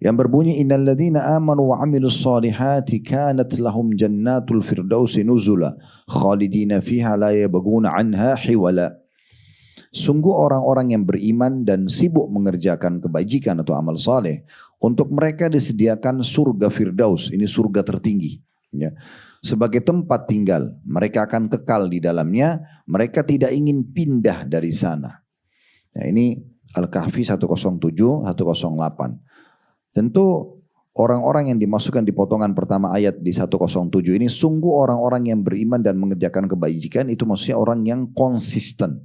Yang berbunyi innal ladzina amanu wa 'amilus solihati kanat lahum jannatul firdausi nuzula khalidina fiha la yabghuna 'anha hiwala. Sungguh orang-orang yang beriman dan sibuk mengerjakan kebajikan atau amal saleh, untuk mereka disediakan surga Firdaus, ini surga tertinggi ya. Sebagai tempat tinggal, mereka akan kekal di dalamnya, mereka tidak ingin pindah dari sana. Nah, ini Al-Kahfi 107, 108. Tentu orang-orang yang dimasukkan di potongan pertama ayat di 107 ini sungguh orang-orang yang beriman dan mengerjakan kebajikan, itu maksudnya orang yang konsisten.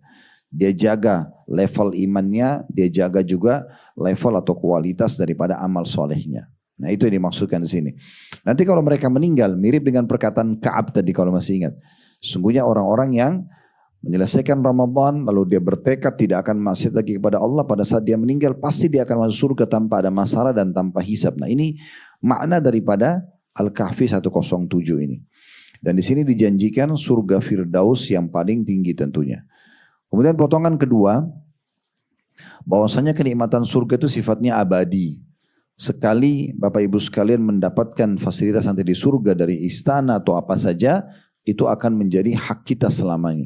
dia jaga level imannya, dia jaga juga level atau kualitas daripada amal solehnya. Nah itu yang dimaksudkan di sini. Nanti kalau mereka meninggal, mirip dengan perkataan Ka'ab tadi kalau masih ingat. Sungguhnya orang-orang yang menyelesaikan Ramadan, lalu dia bertekad tidak akan maksiat lagi kepada Allah, pada saat dia meninggal pasti dia akan masuk surga tanpa ada masalah dan tanpa hisab. Nah ini makna daripada Al-Kahfi 107 ini. Dan di sini dijanjikan surga Firdaus yang paling tinggi tentunya. Kemudian potongan kedua, bahwasanya kenikmatan surga itu sifatnya abadi. Sekali Bapak Ibu sekalian mendapatkan fasilitas nanti di surga dari istana atau apa saja, itu akan menjadi hak kita selamanya.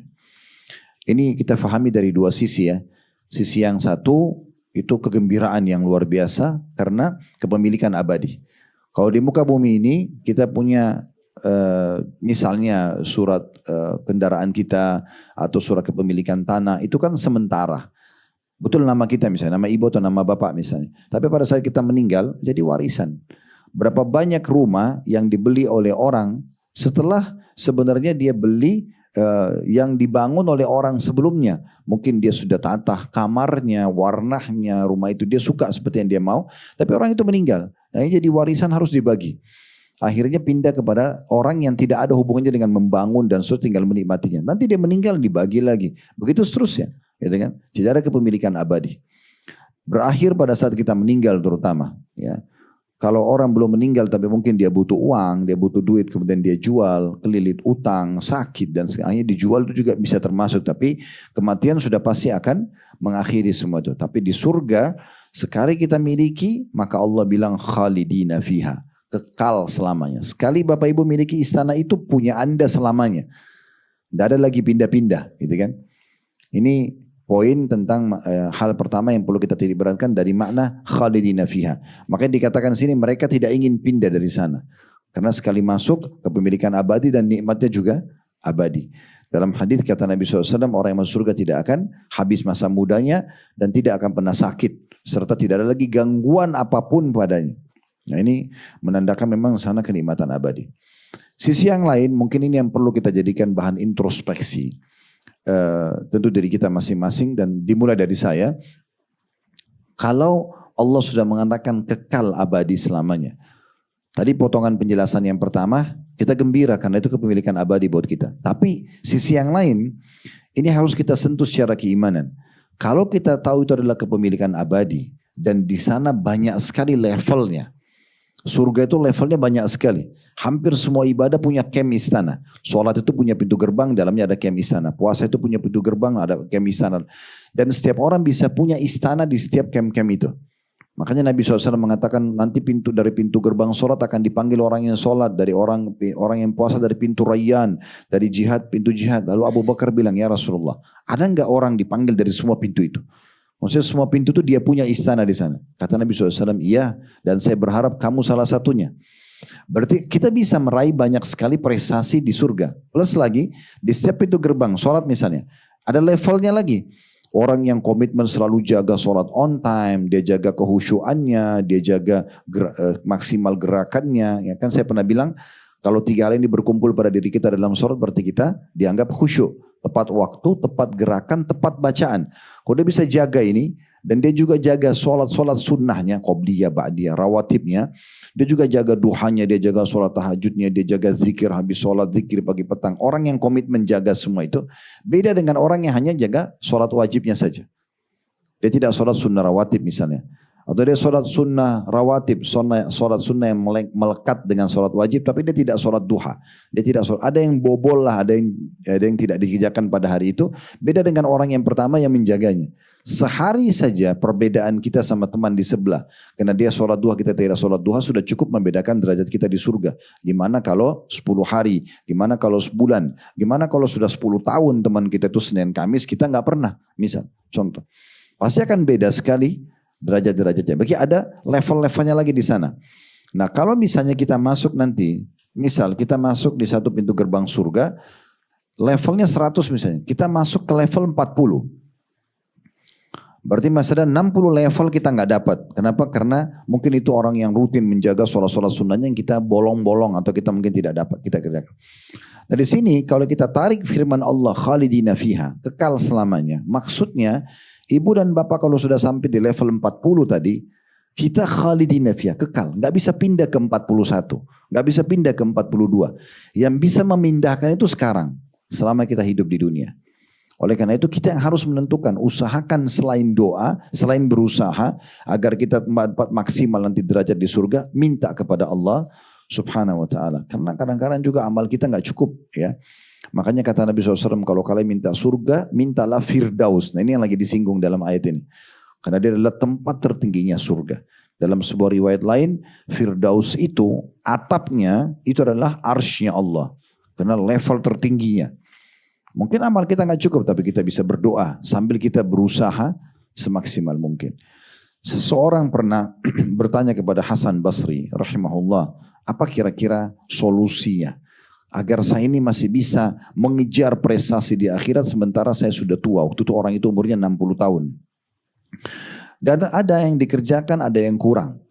Ini kita fahami dari dua sisi ya. Sisi yang satu itu kegembiraan yang luar biasa karena kepemilikan abadi. Kalau di muka bumi ini kita punya misalnya surat kendaraan kita atau surat kepemilikan tanah itu kan sementara. Betul nama kita misalnya, nama ibu atau nama bapak misalnya. Tapi pada saat kita meninggal jadi warisan. Berapa banyak rumah yang dibeli oleh orang setelah sebenarnya dia beli yang dibangun oleh orang sebelumnya. Mungkin dia sudah tata kamarnya, warnanya, rumah itu dia suka seperti yang dia mau. Tapi orang itu meninggal. Nah, jadi warisan harus dibagi. Akhirnya pindah kepada orang yang tidak ada hubungannya dengan membangun dan tinggal menikmatinya. Nanti dia meninggal dibagi lagi. Begitu seterusnya. Gitu kan? Tidak ada kepemilikan abadi. Berakhir pada saat kita meninggal terutama. Ya. Kalau orang belum meninggal tapi mungkin dia butuh uang, dia butuh duit, kemudian dia jual, kelilit utang, sakit dan akhirnya dijual itu juga bisa termasuk. Tapi kematian sudah pasti akan mengakhiri semua itu. Tapi di surga sekali kita miliki maka Allah bilang khalidina fiha. Kekal selamanya. Sekali Bapak Ibu miliki istana itu punya Anda selamanya. Tidak ada lagi pindah-pindah, gitu kan? Ini poin tentang hal pertama yang perlu kita titik beratkan dari makna khalidina fiha. Makanya dikatakan sini mereka tidak ingin pindah dari sana. Karena sekali masuk kepemilikan abadi dan nikmatnya juga abadi. Dalam hadis kata Nabi SAW, orang yang masuk surga tidak akan habis masa mudanya dan tidak akan pernah sakit. Serta tidak ada lagi gangguan apapun padanya. Nah ini menandakan memang sana kenikmatan abadi. Sisi yang lain mungkin ini yang perlu kita jadikan bahan introspeksi. Tentu diri kita masing-masing dan dimulai dari saya. Kalau Allah sudah mengatakan kekal abadi selamanya. Tadi potongan penjelasan yang pertama kita gembira karena itu kepemilikan abadi buat kita. Tapi sisi yang lain ini harus kita sentuh secara keimanan. Kalau kita tahu itu adalah kepemilikan abadi dan di sana banyak sekali levelnya. Surga itu levelnya banyak sekali. Hampir semua ibadah punya camp istana. Sholat itu punya pintu gerbang, dalamnya ada camp istana. Puasa itu punya pintu gerbang, ada camp istana. Dan setiap orang bisa punya istana di setiap camp-camp itu. Makanya Nabi SAW mengatakan nanti dari pintu gerbang sholat akan dipanggil orang yang sholat. Dari orang yang puasa dari pintu rayyan. Dari jihad, pintu jihad. Lalu Abu Bakar bilang, ya Rasulullah, ada enggak orang dipanggil dari semua pintu itu? Maksudnya semua pintu itu dia punya istana di sana. Kata Nabi SAW, iya. Dan saya berharap kamu salah satunya. Berarti kita bisa meraih banyak sekali prestasi di surga. Plus lagi, di setiap pintu gerbang, sholat misalnya. Ada levelnya lagi. Orang yang komitmen selalu jaga sholat on time. Dia jaga kehusyuannya. Dia jaga maksimal gerakannya. Ya kan saya pernah bilang, kalau 3 hal ini berkumpul pada diri kita dalam sholat, berarti kita dianggap khusyuk. Tepat waktu, tepat gerakan, tepat bacaan. Kalau dia bisa jaga ini, dan dia juga jaga sholat-sholat sunnahnya, qobliyah, ba'diyah, rawatibnya. Dia juga jaga duhanya, dia jaga sholat tahajudnya, dia jaga zikir habis sholat, zikir pagi petang. Orang yang komitmen jaga semua itu, beda dengan orang yang hanya jaga sholat wajibnya saja. Dia tidak sholat sunnah rawatib misalnya. Atau dia sholat sunnah rawatib, sholat sunnah yang melekat dengan sholat wajib, tapi dia tidak sholat duha. Dia tidak sholat. Ada yang bobol lah, ada yang tidak dikerjakan pada hari itu. Beda dengan orang yang pertama yang menjaganya. Sehari saja perbedaan kita sama teman di sebelah. Karena dia sholat duha, kita tidak sholat duha, sudah cukup membedakan derajat kita di surga. Gimana kalau 10 hari? Gimana kalau sebulan? Gimana kalau sudah 10 tahun teman kita itu Senin Kamis, kita nggak pernah. Misal, contoh. Pasti akan beda sekali derajat-derajatnya. Bagi ada level-levelnya lagi di sana. Nah kalau misalnya kita masuk nanti, misal kita masuk di satu pintu gerbang surga, levelnya 100 misalnya, kita masuk ke level 40. Berarti masih ada 60 level kita nggak dapat. Kenapa? Karena mungkin itu orang yang rutin menjaga sholat-sholat sunnahnya yang kita bolong-bolong atau kita mungkin tidak dapat. Kita kerjakan. Nah di sini kalau kita tarik firman Allah khalidina fiha, kekal selamanya. Maksudnya ibu dan bapak kalau sudah sampai di level 40 tadi, kita khalidina fiha, kekal. Nggak bisa pindah ke 41, nggak bisa pindah ke 42. Yang bisa memindahkan itu sekarang, selama kita hidup di dunia. Oleh karena itu kita yang harus menentukan, usahakan selain doa, selain berusaha agar kita maksimal nanti derajat di surga, minta kepada Allah Subhanahu wa ta'ala. Karena kadang-kadang juga amal kita nggak cukup ya. Makanya kata Nabi SAW, kalau kalian minta surga, mintalah Firdaus. Nah ini yang lagi disinggung dalam ayat ini. Karena dia adalah tempat tertingginya surga. Dalam sebuah riwayat lain, Firdaus itu atapnya itu adalah arsy-nya Allah. Karena level tertingginya. Mungkin amal kita nggak cukup, tapi kita bisa berdoa sambil kita berusaha semaksimal mungkin. Seseorang pernah bertanya kepada Hasan Basri rahimahullah, apa kira-kira solusinya agar saya ini masih bisa mengejar prestasi di akhirat sementara saya sudah tua. Waktu itu orang itu umurnya 60 tahun. Dan ada yang dikerjakan, ada yang kurang.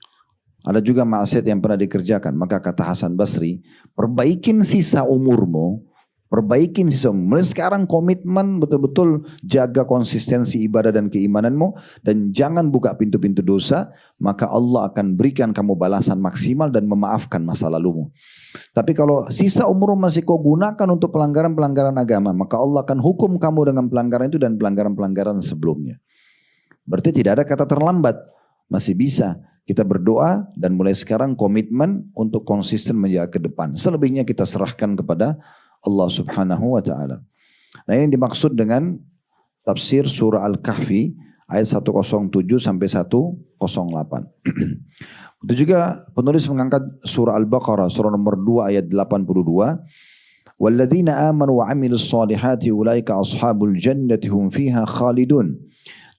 Ada juga maksiat yang pernah dikerjakan. Maka kata Hasan Basri, perbaikin sisa umurmu. Perbaikin sisa umurmu. Mulai sekarang komitmen betul-betul jaga konsistensi ibadah dan keimananmu. Dan jangan buka pintu-pintu dosa. Maka Allah akan berikan kamu balasan maksimal dan memaafkan masa lalumu. Tapi kalau sisa umurmu masih kau gunakan untuk pelanggaran-pelanggaran agama. Maka Allah akan hukum kamu dengan pelanggaran itu dan pelanggaran-pelanggaran sebelumnya. Berarti tidak ada kata terlambat. Masih bisa. Kita berdoa dan mulai sekarang komitmen untuk konsisten menjaga ke depan. Selebihnya kita serahkan kepada Allah Subhanahu wa ta'ala. Nah ini dimaksud dengan tafsir surah Al-Kahfi ayat 107 sampai 108. Itu juga penulis mengangkat surah Al-Baqarah surah nomor 2 ayat 82. Walladzina amanu wa amilus solihati ulaika ashabul jannati hum fiha khalidun.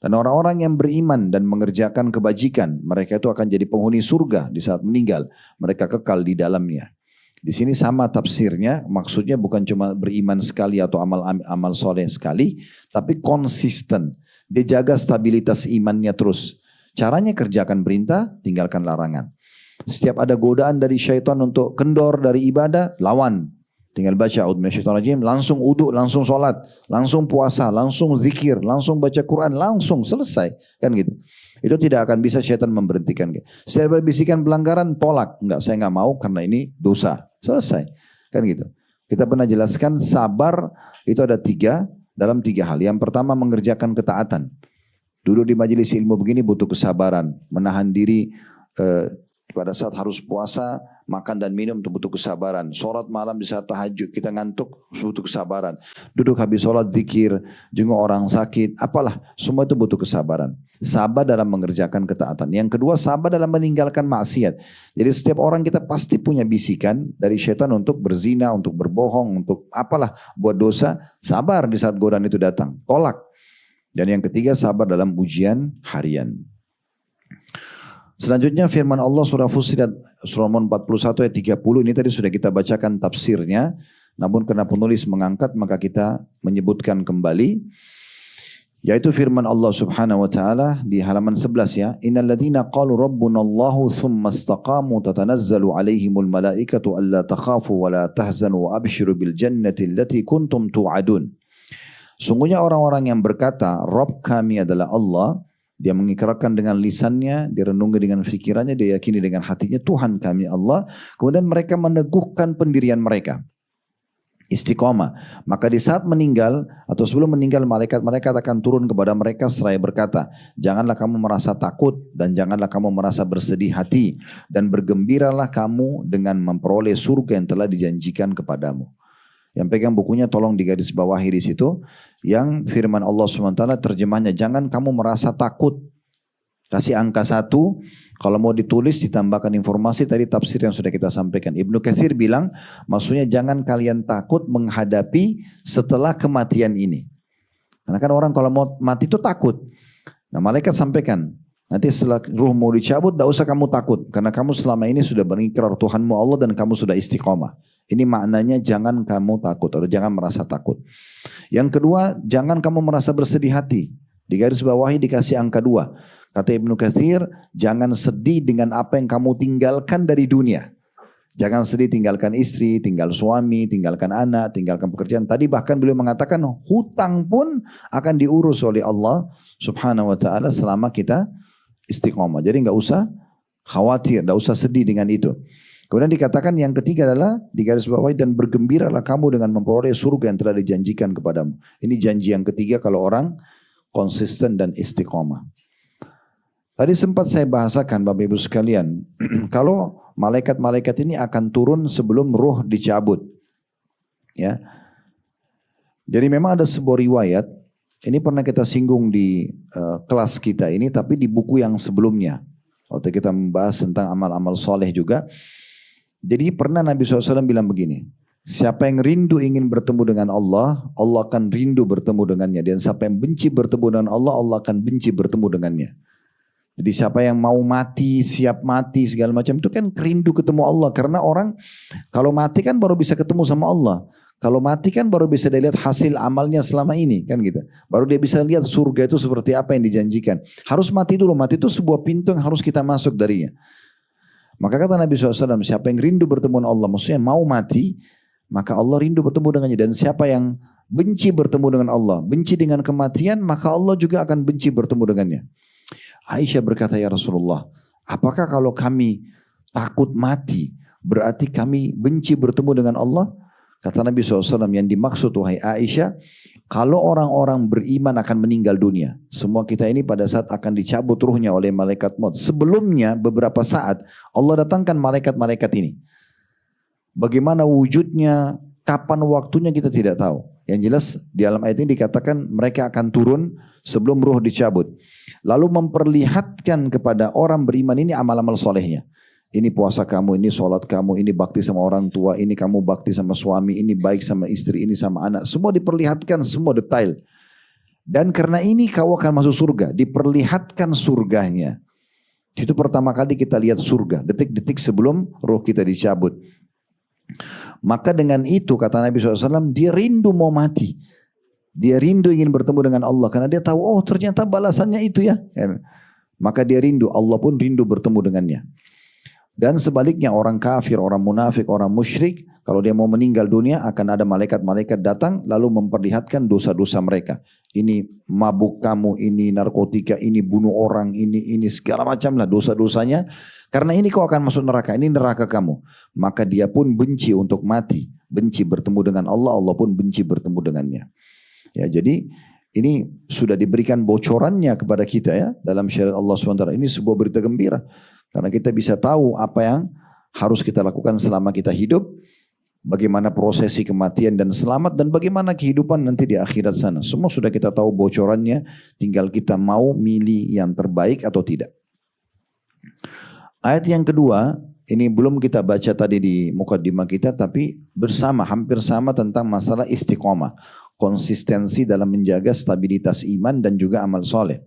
Dan orang-orang yang beriman dan mengerjakan kebajikan, mereka itu akan jadi penghuni surga di saat meninggal. Mereka kekal di dalamnya. Di sini sama tafsirnya, maksudnya bukan cuma beriman sekali atau amal soleh sekali, tapi konsisten. Dia jaga stabilitas imannya terus. Caranya kerjakan perintah, tinggalkan larangan. Setiap ada godaan dari syaitan untuk kendor dari ibadah, lawan. Tinggal baca a'udzubillahi langsung uduk, langsung sholat, langsung puasa, langsung zikir, langsung baca Quran, langsung selesai. Kan gitu. Itu tidak akan bisa syaitan memberhentikan. Saya berbisikan pelanggaran, tolak. Enggak, saya enggak mau karena ini dosa. Selesai. Kan gitu. Kita pernah jelaskan sabar itu ada dalam tiga hal. Yang pertama mengerjakan ketaatan. Dulu di majelis ilmu begini butuh kesabaran. Menahan diri pada saat harus puasa, makan dan minum itu butuh kesabaran. Sholat malam di saat tahajud, kita ngantuk, butuh kesabaran. Duduk habis sholat, zikir, jenguk orang sakit, apalah. Semua itu butuh kesabaran. Sabar dalam mengerjakan ketaatan. Yang kedua, sabar dalam meninggalkan maksiat. Jadi setiap orang kita pasti punya bisikan dari syaitan untuk berzina, untuk berbohong, untuk apalah, buat dosa. Sabar di saat godaan itu datang. Tolak. Dan yang ketiga, sabar dalam ujian harian. Selanjutnya firman Allah surah Fussilat surah 41 ayat 30 ini tadi sudah kita bacakan tafsirnya. Namun karena penulis mengangkat maka kita menyebutkan kembali. Yaitu firman Allah subhanahu wa ta'ala di halaman 11 ya. Innal ladhina qalu rabbunallahu thumma istaqamu tatanazzalu alaihimul malaikatu alla takhafu wa la tahzanu wa abshiru bil jannati allati kuntum tu'adun. Sungguhnya orang-orang yang berkata Rabb kami adalah Allah. Dia mengikrarkan dengan lisannya, dia renungi dengan fikirannya, dia yakini dengan hatinya Tuhan kami Allah. Kemudian mereka meneguhkan pendirian mereka. Istiqomah. Maka di saat meninggal atau sebelum meninggal malaikat-malaikat akan turun kepada mereka seraya berkata, janganlah kamu merasa takut dan janganlah kamu merasa bersedih hati dan bergembiralah kamu dengan memperoleh surga yang telah dijanjikan kepadamu. Yang pegang bukunya tolong digaris bawahi di situ. Yang firman Allah SWT terjemahnya jangan kamu merasa takut. Kasih angka 1. Kalau mau ditulis ditambahkan informasi tadi tafsir yang sudah kita sampaikan. Ibnu Katsir bilang maksudnya jangan kalian takut menghadapi setelah kematian ini. Karena kan orang kalau mau mati itu takut. Nah malaikat sampaikan. Nanti setelah ruh mau dicabut, tidak usah kamu takut. Karena kamu selama ini sudah berikrar Tuhanmu Allah dan kamu sudah istiqomah. Ini maknanya jangan kamu takut atau jangan merasa takut. Yang kedua, jangan kamu merasa bersedih hati. Di garis bawahi dikasih angka 2. Kata Ibnu Katsir, jangan sedih dengan apa yang kamu tinggalkan dari dunia. Jangan sedih tinggalkan istri, tinggal suami, tinggalkan anak, tinggalkan pekerjaan. Tadi bahkan beliau mengatakan hutang pun akan diurus oleh Allah subhanahu wa ta'ala selama kita istiqomah. Jadi nggak usah khawatir, nggak usah sedih dengan itu. Kemudian dikatakan yang ketiga adalah di garis bawah, dan bergembiralah kamu dengan memperoleh surga yang telah dijanjikan kepadamu. Ini janji yang ketiga kalau orang konsisten dan istiqomah. Tadi sempat saya bahasakan Bapak Ibu sekalian, kalau malaikat-malaikat ini akan turun sebelum ruh dicabut. Ya. Jadi memang ada sebuah riwayat, ini pernah kita singgung di kelas kita ini, tapi di buku yang sebelumnya. Waktu kita membahas tentang amal-amal soleh juga. Jadi pernah Nabi SAW bilang begini, siapa yang rindu ingin bertemu dengan Allah, Allah akan rindu bertemu dengannya. Dan siapa yang benci bertemu dengan Allah, Allah akan benci bertemu dengannya. Jadi siapa yang mau mati, siap mati segala macam itu kan rindu ketemu Allah. Karena orang kalau mati kan baru bisa ketemu sama Allah. Kalau mati kan baru bisa dilihat hasil amalnya selama ini kan gitu. Baru dia bisa lihat surga itu seperti apa yang dijanjikan. Harus mati dulu, mati itu sebuah pintu yang harus kita masuk darinya. Maka kata Nabi SAW, siapa yang rindu bertemu dengan Allah, maksudnya mau mati, maka Allah rindu bertemu dengannya. Dan siapa yang benci bertemu dengan Allah, benci dengan kematian, maka Allah juga akan benci bertemu dengannya. Aisyah berkata, ya Rasulullah, apakah kalau kami takut mati, berarti kami benci bertemu dengan Allah? Kata Nabi SAW, yang dimaksud wahai Aisyah, kalau orang-orang beriman akan meninggal dunia, semua kita ini pada saat akan dicabut ruhnya oleh malaikat maut. Sebelumnya beberapa saat Allah datangkan malaikat-malaikat ini. Bagaimana wujudnya, kapan waktunya kita tidak tahu. Yang jelas di dalam ayat ini dikatakan mereka akan turun sebelum ruh dicabut. Lalu memperlihatkan kepada orang beriman ini amal-amal solehnya. Ini puasa kamu, ini sholat kamu, ini bakti sama orang tua, ini kamu bakti sama suami, ini baik sama istri, ini sama anak. Semua diperlihatkan, semua detail. Dan karena ini kau akan masuk surga, diperlihatkan surganya. Itu pertama kali kita lihat surga, detik-detik sebelum roh kita dicabut. Maka dengan itu kata Nabi SAW, dia rindu mau mati. Dia rindu ingin bertemu dengan Allah, karena dia tahu, oh ternyata balasannya itu ya. Maka dia rindu, Allah pun rindu bertemu dengannya. Dan sebaliknya orang kafir, orang munafik, orang musyrik, kalau dia mau meninggal dunia akan ada malaikat-malaikat datang lalu memperlihatkan dosa-dosa mereka. Ini mabuk kamu, ini narkotika, ini bunuh orang, ini segala macam lah dosa-dosanya. Karena ini kau akan masuk neraka, ini neraka kamu. Maka dia pun benci untuk mati, benci bertemu dengan Allah, Allah pun benci bertemu dengannya. Ya, jadi ini sudah diberikan bocorannya kepada kita ya dalam syariat Allah SWT. Ini sebuah berita gembira. Karena kita bisa tahu apa yang harus kita lakukan selama kita hidup, bagaimana prosesi kematian dan selamat, dan bagaimana kehidupan nanti di akhirat sana. Semua sudah kita tahu bocorannya, tinggal kita mau milih yang terbaik atau tidak. Ayat yang kedua, ini belum kita baca tadi di mukaddimah kita, tapi bersama, hampir sama tentang masalah istiqomah. Konsistensi dalam menjaga stabilitas iman dan juga amal soleh.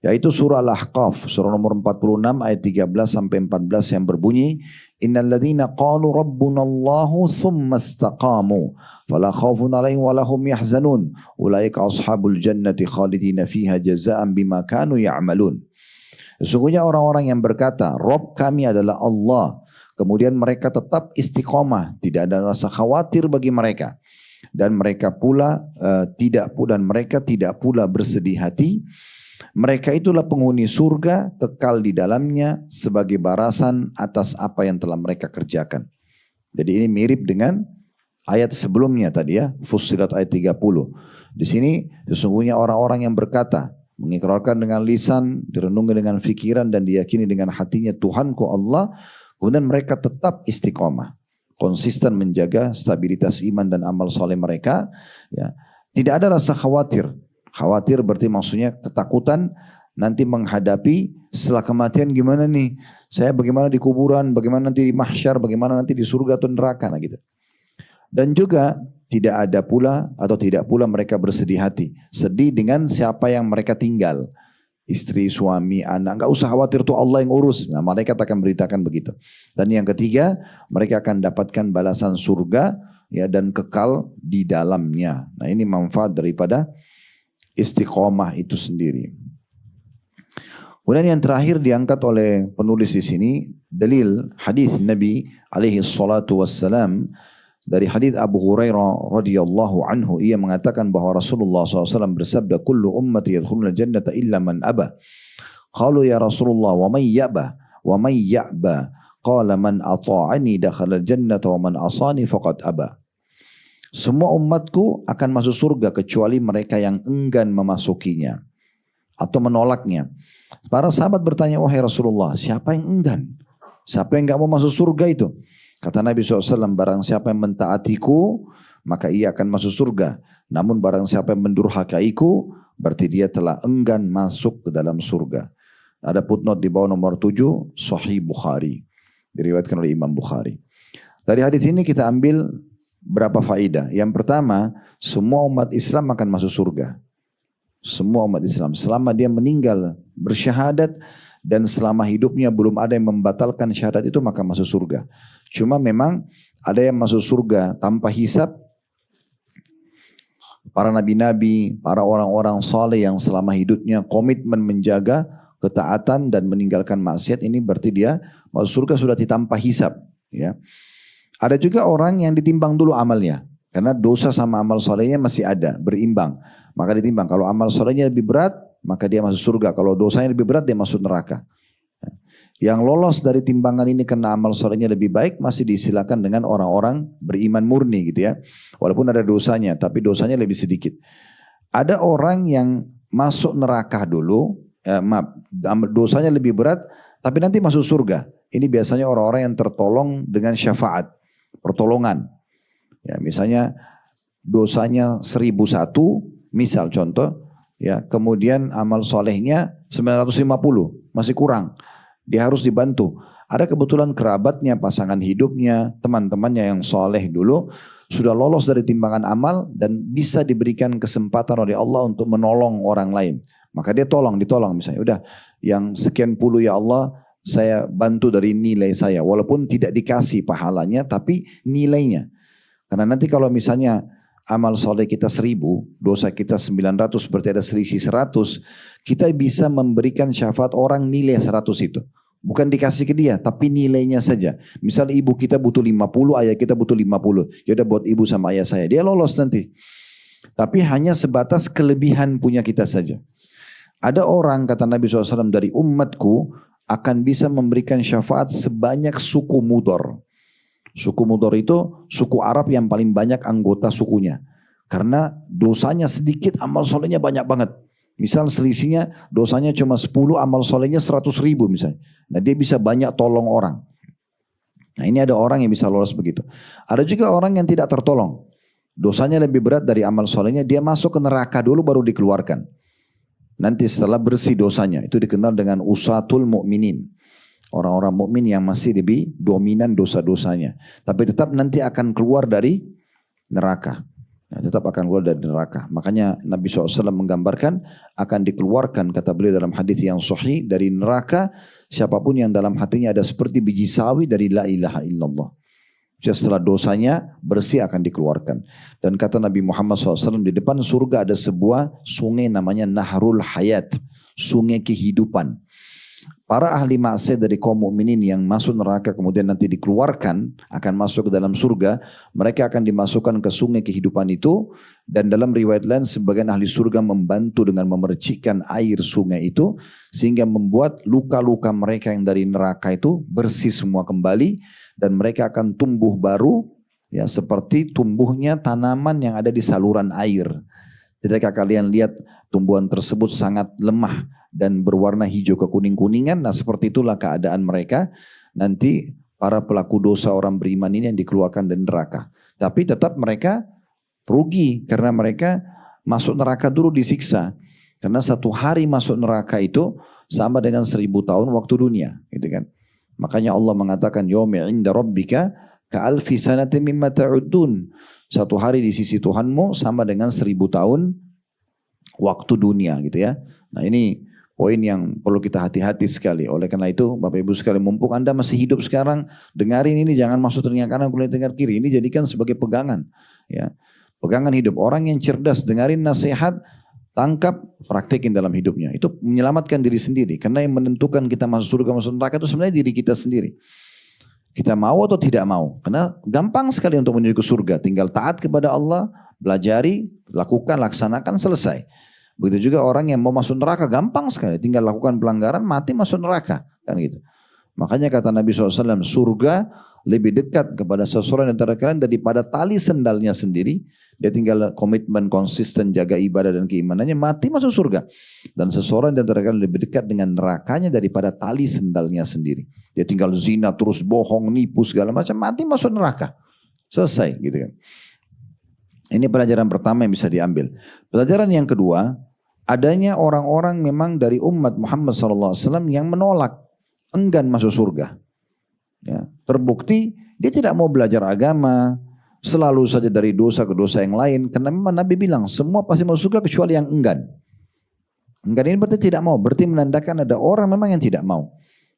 Yaitu surah Al-Ahqaf, surah nomor 46 ayat 13 sampai 14 yang berbunyi, Innal ladzina qalu rabbunallahu thumma istaqamu fala khaufun 'alaihim wa lahum yahzanun ulaika ashabul jannati khalidina fiha jazaa'an bima kanu ya'malun. Sesungguhnya orang-orang yang berkata, Rabb kami adalah Allah, kemudian mereka tetap istiqomah, tidak ada rasa khawatir bagi mereka, dan mereka tidak pula bersedih hati. Mereka itulah penghuni surga, kekal di dalamnya sebagai balasan atas apa yang telah mereka kerjakan. Jadi ini mirip dengan ayat sebelumnya tadi ya, Fussilat ayat 30. Di sini sesungguhnya orang-orang yang berkata, mengikrarkan dengan lisan, direnungi dengan fikiran dan diyakini dengan hatinya Tuhanku Allah, kemudian mereka tetap istiqomah, konsisten menjaga stabilitas iman dan amal soleh mereka. Ya, tidak ada rasa khawatir. Khawatir berarti maksudnya ketakutan nanti menghadapi setelah kematian gimana nih, saya bagaimana di kuburan, bagaimana nanti di mahsyar, bagaimana nanti di surga atau neraka nah gitu. Dan juga tidak ada pula atau tidak pula mereka bersedih hati, sedih dengan siapa yang mereka tinggal, istri, suami, anak, enggak usah khawatir tuh Allah yang urus. Nah, malaikat akan beritakan begitu. Dan yang ketiga, mereka akan dapatkan balasan surga ya dan kekal di dalamnya. Nah, ini manfaat daripada istiqomah itu sendiri. Kemudian yang terakhir diangkat oleh penulis di sini dalil hadis Nabi alaihi salatu wassalam dari hadis Abu Hurairah radhiyallahu anhu, ia mengatakan bahwa Rasulullah SAW bersabda, kullu ummati yadkhuluna jannata illa man aba. Qalu ya Rasulullah wa man yaba wa man ya'ba. Qala man ata'ani dakhala jannata wa man asani faqad aba. Semua umatku akan masuk surga kecuali mereka yang enggan memasukinya atau menolaknya. Para sahabat bertanya, wahai Rasulullah, siapa yang enggan? Siapa yang enggak mau masuk surga itu? Kata Nabi SAW, barang siapa yang mentaatiku, maka ia akan masuk surga. Namun barang siapa yang mendurhakaiku, berarti dia telah enggan masuk ke dalam surga. Ada footnote di bawah nomor 7, Sahih Bukhari. Diriwayatkan oleh Imam Bukhari. Dari hadis ini kita ambil berapa faedah. Yang pertama, semua umat Islam akan masuk surga. Semua umat Islam. Selama dia meninggal bersyahadat dan selama hidupnya belum ada yang membatalkan syahadat itu, maka masuk surga. Cuma memang ada yang masuk surga tanpa hisab. Para nabi-nabi, para orang-orang saleh yang selama hidupnya komitmen menjaga ketaatan dan meninggalkan maksiat, ini berarti dia masuk surga sudah tanpa hisab. Ya. Ada juga orang yang ditimbang dulu amalnya. Karena dosa sama amal solehnya masih ada, berimbang. Maka ditimbang, kalau amal solehnya lebih berat, maka dia masuk surga. Kalau dosanya lebih berat, dia masuk neraka. Yang lolos dari timbangan ini karena amal solehnya lebih baik, masih disilakan dengan orang-orang beriman murni gitu ya. Walaupun ada dosanya, tapi dosanya lebih sedikit. Ada orang yang masuk neraka dulu, dosanya lebih berat, tapi nanti masuk surga. Ini biasanya orang-orang yang tertolong dengan syafaat. Pertolongan, ya misalnya dosanya 1001, misal contoh, ya kemudian amal solehnya 950, masih kurang, dia harus dibantu. Ada kebetulan kerabatnya, pasangan hidupnya, teman-temannya yang soleh dulu sudah lolos dari timbangan amal dan bisa diberikan kesempatan oleh Allah untuk menolong orang lain. Maka dia ditolong misalnya, udah yang sekian puluh ya Allah, saya bantu dari nilai saya, walaupun tidak dikasih pahalanya, tapi nilainya. Karena nanti kalau misalnya amal soleh kita 1000, dosa kita 900, berarti ada selisih 100, kita bisa memberikan syafaat orang nilai 100 itu. Bukan dikasih ke dia, tapi nilainya saja. Misal ibu kita butuh 50, ayah kita butuh 50. Ya udah buat ibu sama ayah saya, dia lolos nanti. Tapi hanya sebatas kelebihan punya kita saja. Ada orang, kata Nabi SAW, dari umatku, akan bisa memberikan syafaat sebanyak suku Mudor. Suku Mudor itu suku Arab yang paling banyak anggota sukunya. Karena dosanya sedikit, amal solehnya banyak banget. Misal selisihnya dosanya cuma 10, amal solehnya 100.000 misalnya. Nah dia bisa banyak tolong orang. Nah ini ada orang yang bisa lolos begitu. Ada juga orang yang tidak tertolong. Dosanya lebih berat dari amal solehnya, dia masuk ke neraka dulu baru dikeluarkan. Nanti setelah bersih dosanya, itu dikenal dengan usatul mu'minin. Orang-orang mukmin yang masih lebih dominan dosa-dosanya. Tapi tetap nanti akan keluar dari neraka. Nah, tetap akan keluar dari neraka. Makanya Nabi SAW menggambarkan akan dikeluarkan, kata beliau dalam hadis yang sahih, dari neraka siapapun yang dalam hatinya ada seperti biji sawi dari la ilaha illallah. Setelah dosanya bersih akan dikeluarkan. Dan kata Nabi Muhammad SAW, di depan surga ada sebuah sungai namanya Nahrul Hayat, sungai kehidupan. Para ahli maksiat dari kaum mukminin yang masuk neraka kemudian nanti dikeluarkan, akan masuk ke dalam surga, mereka akan dimasukkan ke sungai kehidupan itu. Dan dalam riwayat lain sebagian ahli surga membantu dengan memercikkan air sungai itu, sehingga membuat luka-luka mereka yang dari neraka itu bersih semua kembali. Dan mereka akan tumbuh baru, ya seperti tumbuhnya tanaman yang ada di saluran air. Tidakkah kalian lihat tumbuhan tersebut sangat lemah dan berwarna hijau kekuning-kuningan? Nah seperti itulah keadaan mereka. Nanti para pelaku dosa orang beriman ini yang dikeluarkan dari neraka. Tapi tetap mereka rugi karena mereka masuk neraka dulu disiksa. Karena satu hari masuk neraka itu sama dengan 1000 tahun waktu dunia, gitu kan. Makanya Allah mengatakan yaumi 'inda rabbika ka'alfi sanatin mimma ta'uddun. Satu hari di sisi Tuhanmu sama dengan 1000 tahun waktu dunia gitu ya. Nah ini poin yang perlu kita hati-hati sekali. Oleh karena itu Bapak Ibu sekalian, mumpung Anda masih hidup sekarang, dengarin ini, jangan masuk telinga kanan keluar telinga kiri. Ini jadikan sebagai pegangan ya. Pegangan hidup. Orang yang cerdas dengarin nasihat, tangkap, praktekin dalam hidupnya. Itu menyelamatkan diri sendiri. Karena yang menentukan kita masuk surga, masuk neraka itu sebenarnya diri kita sendiri. Kita mau atau tidak mau. Karena gampang sekali untuk menuju ke surga. Tinggal taat kepada Allah, belajari, lakukan, laksanakan, selesai. Begitu juga orang yang mau masuk neraka, gampang sekali. Tinggal lakukan pelanggaran, mati masuk neraka. Kan gitu. Makanya kata Nabi SAW, surga lebih dekat kepada seseorang antara kalian daripada tali sendalnya sendiri. Dia tinggal komitmen, konsisten, jaga ibadah dan keimanannya, mati masuk surga. Dan seseorang antara kalian lebih dekat dengan nerakanya daripada tali sendalnya sendiri. Dia tinggal zina, terus bohong, nipu segala macam, mati masuk neraka. Selesai gitu kan. Ini pelajaran pertama yang bisa diambil. Pelajaran yang kedua, adanya orang-orang memang dari umat Muhammad SAW yang menolak, enggan masuk surga. Ya, terbukti dia tidak mau belajar agama, selalu saja dari dosa ke dosa yang lain. Karena memang Nabi bilang semua pasti masuk surga kecuali yang enggan. Enggan ini berarti tidak mau, berarti menandakan ada orang memang yang tidak mau.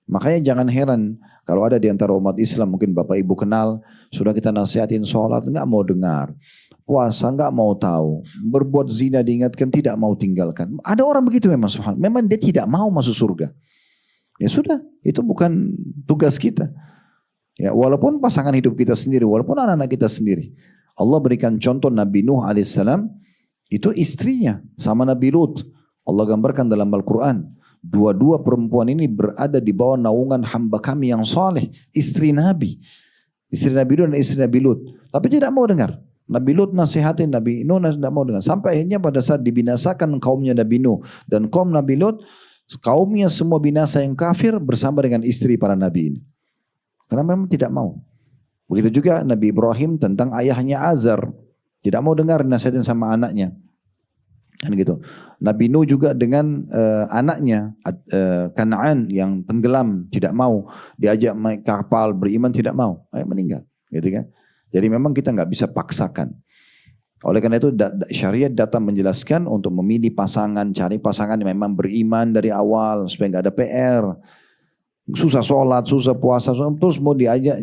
Makanya jangan heran kalau ada di antara umat Islam, mungkin Bapak Ibu kenal, sudah kita nasihatin sholat nggak mau dengar, puasa nggak mau tahu, berbuat zina diingatkan tidak mau tinggalkan. Ada orang begitu memang, subhanallah, memang dia tidak mau masuk surga. Ya sudah, itu bukan tugas kita. Ya, walaupun pasangan hidup kita sendiri, walaupun anak-anak kita sendiri. Allah berikan contoh Nabi Nuh alaihissalam, itu istrinya sama Nabi Lut. Allah gambarkan dalam Al-Quran. Dua-dua perempuan ini berada di bawah naungan hamba kami yang saleh, istri Nabi. Istri Nabi Lut dan istri Nabi Lut. Tapi tidak mau dengar. Nabi Lut nasihatin, Nabi Nuh tidak mau dengar. Sampai akhirnya pada saat dibinasakan kaumnya Nabi Nuh dan kaum Nabi Lut, kaumnya semua binasa yang kafir bersama dengan istri para Nabi ini. Karena memang tidak mau. Begitu juga Nabi Ibrahim tentang ayahnya Azar. Tidak mau dengar nasihatin sama anaknya. Kan gitu. Nabi Nuh juga dengan anaknya Kan'an yang tenggelam, tidak mau. Diajak naik kapal beriman, tidak mau. Meninggal. Gitu kan. Jadi memang kita nggak bisa paksakan. Oleh karena itu syariat datang menjelaskan untuk memilih pasangan, cari pasangan yang memang beriman dari awal supaya nggak ada PR. Susah sholat, susah puasa, terus mau diajak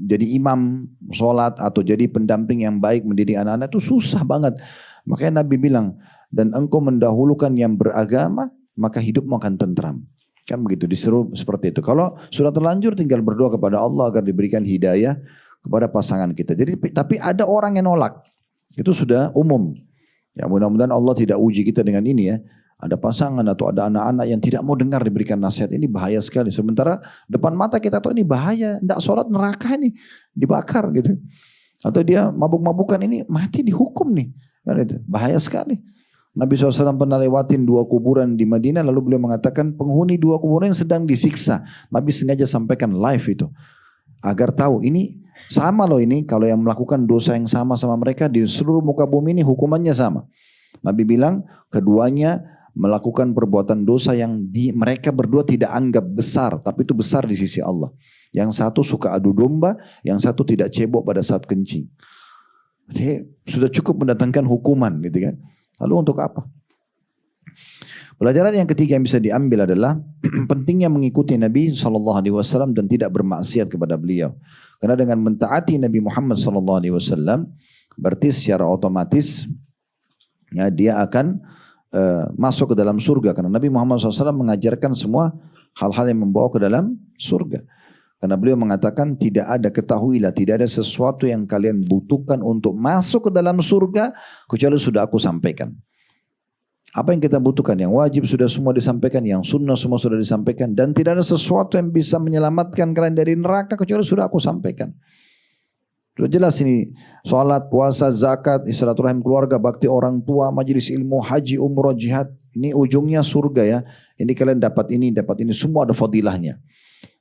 jadi imam sholat atau jadi pendamping yang baik mendidik anak-anak itu susah banget. Makanya Nabi bilang, dan engkau mendahulukan yang beragama, maka hidupmu akan tentram. Kan begitu, disuruh seperti itu. Kalau sudah terlanjur tinggal berdoa kepada Allah agar diberikan hidayah kepada pasangan kita. Jadi tapi ada orang yang nolak. Itu sudah umum. Ya mudah-mudahan Allah tidak uji kita dengan ini ya. Ada pasangan atau ada anak-anak yang tidak mau dengar diberikan nasihat. Ini bahaya sekali. Sementara depan mata kita tahu ini bahaya. Tidak sholat neraka ini. Dibakar gitu. Atau dia mabuk-mabukan ini mati dihukum nih. Bahaya sekali. Nabi SAW pernah lewatin 2 kuburan di Madinah. Lalu beliau mengatakan penghuni 2 kuburan yang sedang disiksa. Nabi sengaja sampaikan live itu. Agar tahu ini sama loh ini. Kalau yang melakukan dosa yang sama mereka di seluruh muka bumi ini hukumannya sama. Nabi bilang keduanya melakukan perbuatan dosa yang mereka berdua tidak anggap besar, tapi itu besar di sisi Allah. Yang satu suka adu domba, yang satu tidak cebok pada saat kencing. Jadi sudah cukup mendatangkan hukuman, gitu kan? Lalu untuk apa? Pelajaran yang ketiga yang bisa diambil adalah pentingnya mengikuti Nabi SAW dan tidak bermaksiat kepada beliau. Karena dengan mentaati Nabi Muhammad SAW, berarti secara otomatis ya, dia akan masuk ke dalam surga. Karena Nabi Muhammad SAW mengajarkan semua hal-hal yang membawa ke dalam surga. Karena beliau mengatakan ketahuilah tidak ada sesuatu yang kalian butuhkan untuk masuk ke dalam surga kecuali sudah aku sampaikan. Apa yang kita butuhkan? Yang wajib sudah semua disampaikan, yang sunnah semua sudah disampaikan, dan tidak ada sesuatu yang bisa menyelamatkan kalian dari neraka kecuali sudah aku sampaikan. Sudah jelas ini, sholat, puasa, zakat, silaturahim keluarga, bakti orang tua, majelis ilmu, haji, umrah, jihad. Ini ujungnya surga ya. Ini kalian dapat ini, semua ada fadilahnya.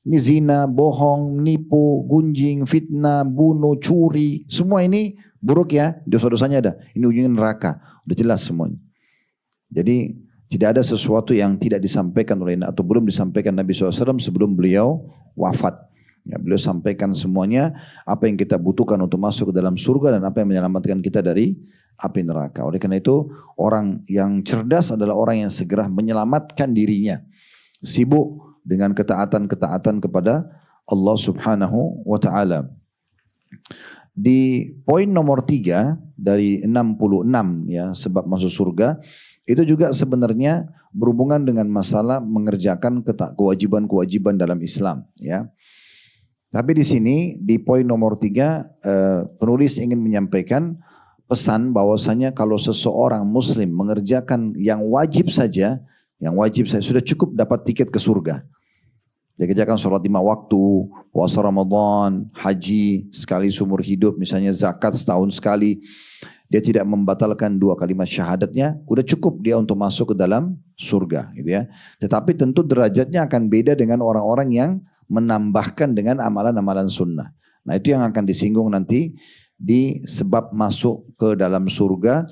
Ini zina, bohong, nipu, gunjing, fitnah, bunuh, curi. Semua ini buruk ya, dosa-dosanya ada. Ini ujungnya neraka. Udah jelas semuanya. Jadi tidak ada sesuatu yang tidak disampaikan oleh atau belum disampaikan Nabi SAW sebelum beliau wafat. Ya, beliau sampaikan semuanya apa yang kita butuhkan untuk masuk ke dalam surga dan apa yang menyelamatkan kita dari api neraka. Oleh karena itu orang yang cerdas adalah orang yang segera menyelamatkan dirinya. Sibuk dengan ketaatan-ketaatan kepada Allah Subhanahu wa ta'ala. Di poin nomor 3 dari 66 ya, sebab masuk surga, itu juga sebenarnya berhubungan dengan masalah mengerjakan kewajiban-kewajiban dalam Islam ya. Tapi di sini di poin nomor 3 penulis ingin menyampaikan pesan bahwasanya kalau seseorang muslim mengerjakan yang wajib saja sudah cukup dapat tiket ke surga. Dia kerjakan sholat 5 waktu, puasa Ramadan, haji sekali seumur hidup, misalnya zakat setahun sekali. Dia tidak membatalkan 2 kalimat syahadatnya, udah cukup dia untuk masuk ke dalam surga gitu ya. Tetapi tentu derajatnya akan beda dengan orang-orang yang menambahkan dengan amalan-amalan sunnah. Nah itu yang akan disinggung nanti di sebab masuk ke dalam surga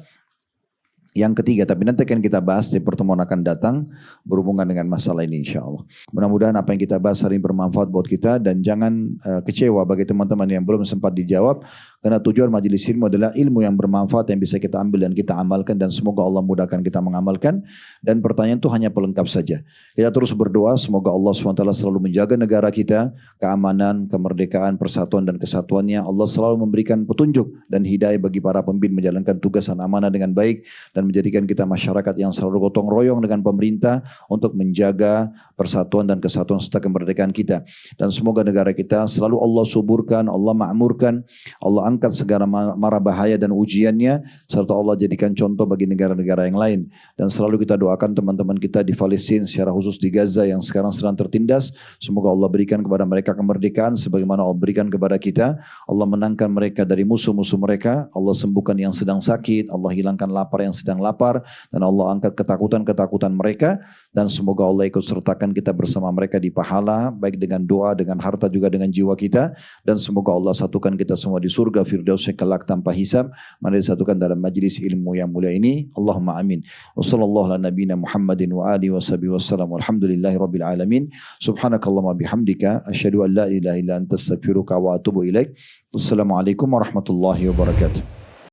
yang ketiga, tapi nanti akan kita bahas di pertemuan akan datang berhubungan dengan masalah ini insyaAllah. Mudah-mudahan apa yang kita bahas hari ini bermanfaat buat kita dan jangan kecewa bagi teman-teman yang belum sempat dijawab, karena tujuan majelis ilmu adalah ilmu yang bermanfaat yang bisa kita ambil dan kita amalkan, dan semoga Allah mudahkan kita mengamalkan, dan pertanyaan itu hanya pelengkap saja. Kita terus berdoa semoga Allah SWT selalu menjaga negara kita, keamanan, kemerdekaan, persatuan dan kesatuannya. Allah selalu memberikan petunjuk dan hidayah bagi para pemimpin menjalankan tugas dan amanah dengan baik, dan menjadikan kita masyarakat yang selalu gotong royong dengan pemerintah untuk menjaga persatuan dan kesatuan serta kemerdekaan kita. Dan semoga negara kita selalu Allah suburkan, Allah makmurkan, Allah angkat segala mara bahaya dan ujiannya, serta Allah jadikan contoh bagi negara-negara yang lain. Dan selalu kita doakan teman-teman kita di Palestina, secara khusus di Gaza yang sekarang sedang tertindas, semoga Allah berikan kepada mereka kemerdekaan sebagaimana Allah berikan kepada kita. Allah menangkan mereka dari musuh-musuh mereka, Allah sembuhkan yang sedang sakit, Allah hilangkan lapar yang sedang lapar, dan Allah angkat ketakutan-ketakutan mereka, dan semoga Allah ikut sertakan kita bersama mereka di pahala, baik dengan doa, dengan harta, juga dengan jiwa kita, dan semoga Allah satukan kita semua di surga Firdausnya kelak tanpa hisab. Mari disatukan dalam majlis ilmu yang mulia ini. Allahumma amin. Wassallallahu ala nabiyina Muhammadin wa alihi wasallam. Walhamdulillahi rabbil alamin. Subhanakallahumma bihamdika asyhadu an la ilaha illa anta astaghfiruka wa atubu ilaik. Wassalamualaikum warahmatullahi wabarakatuh.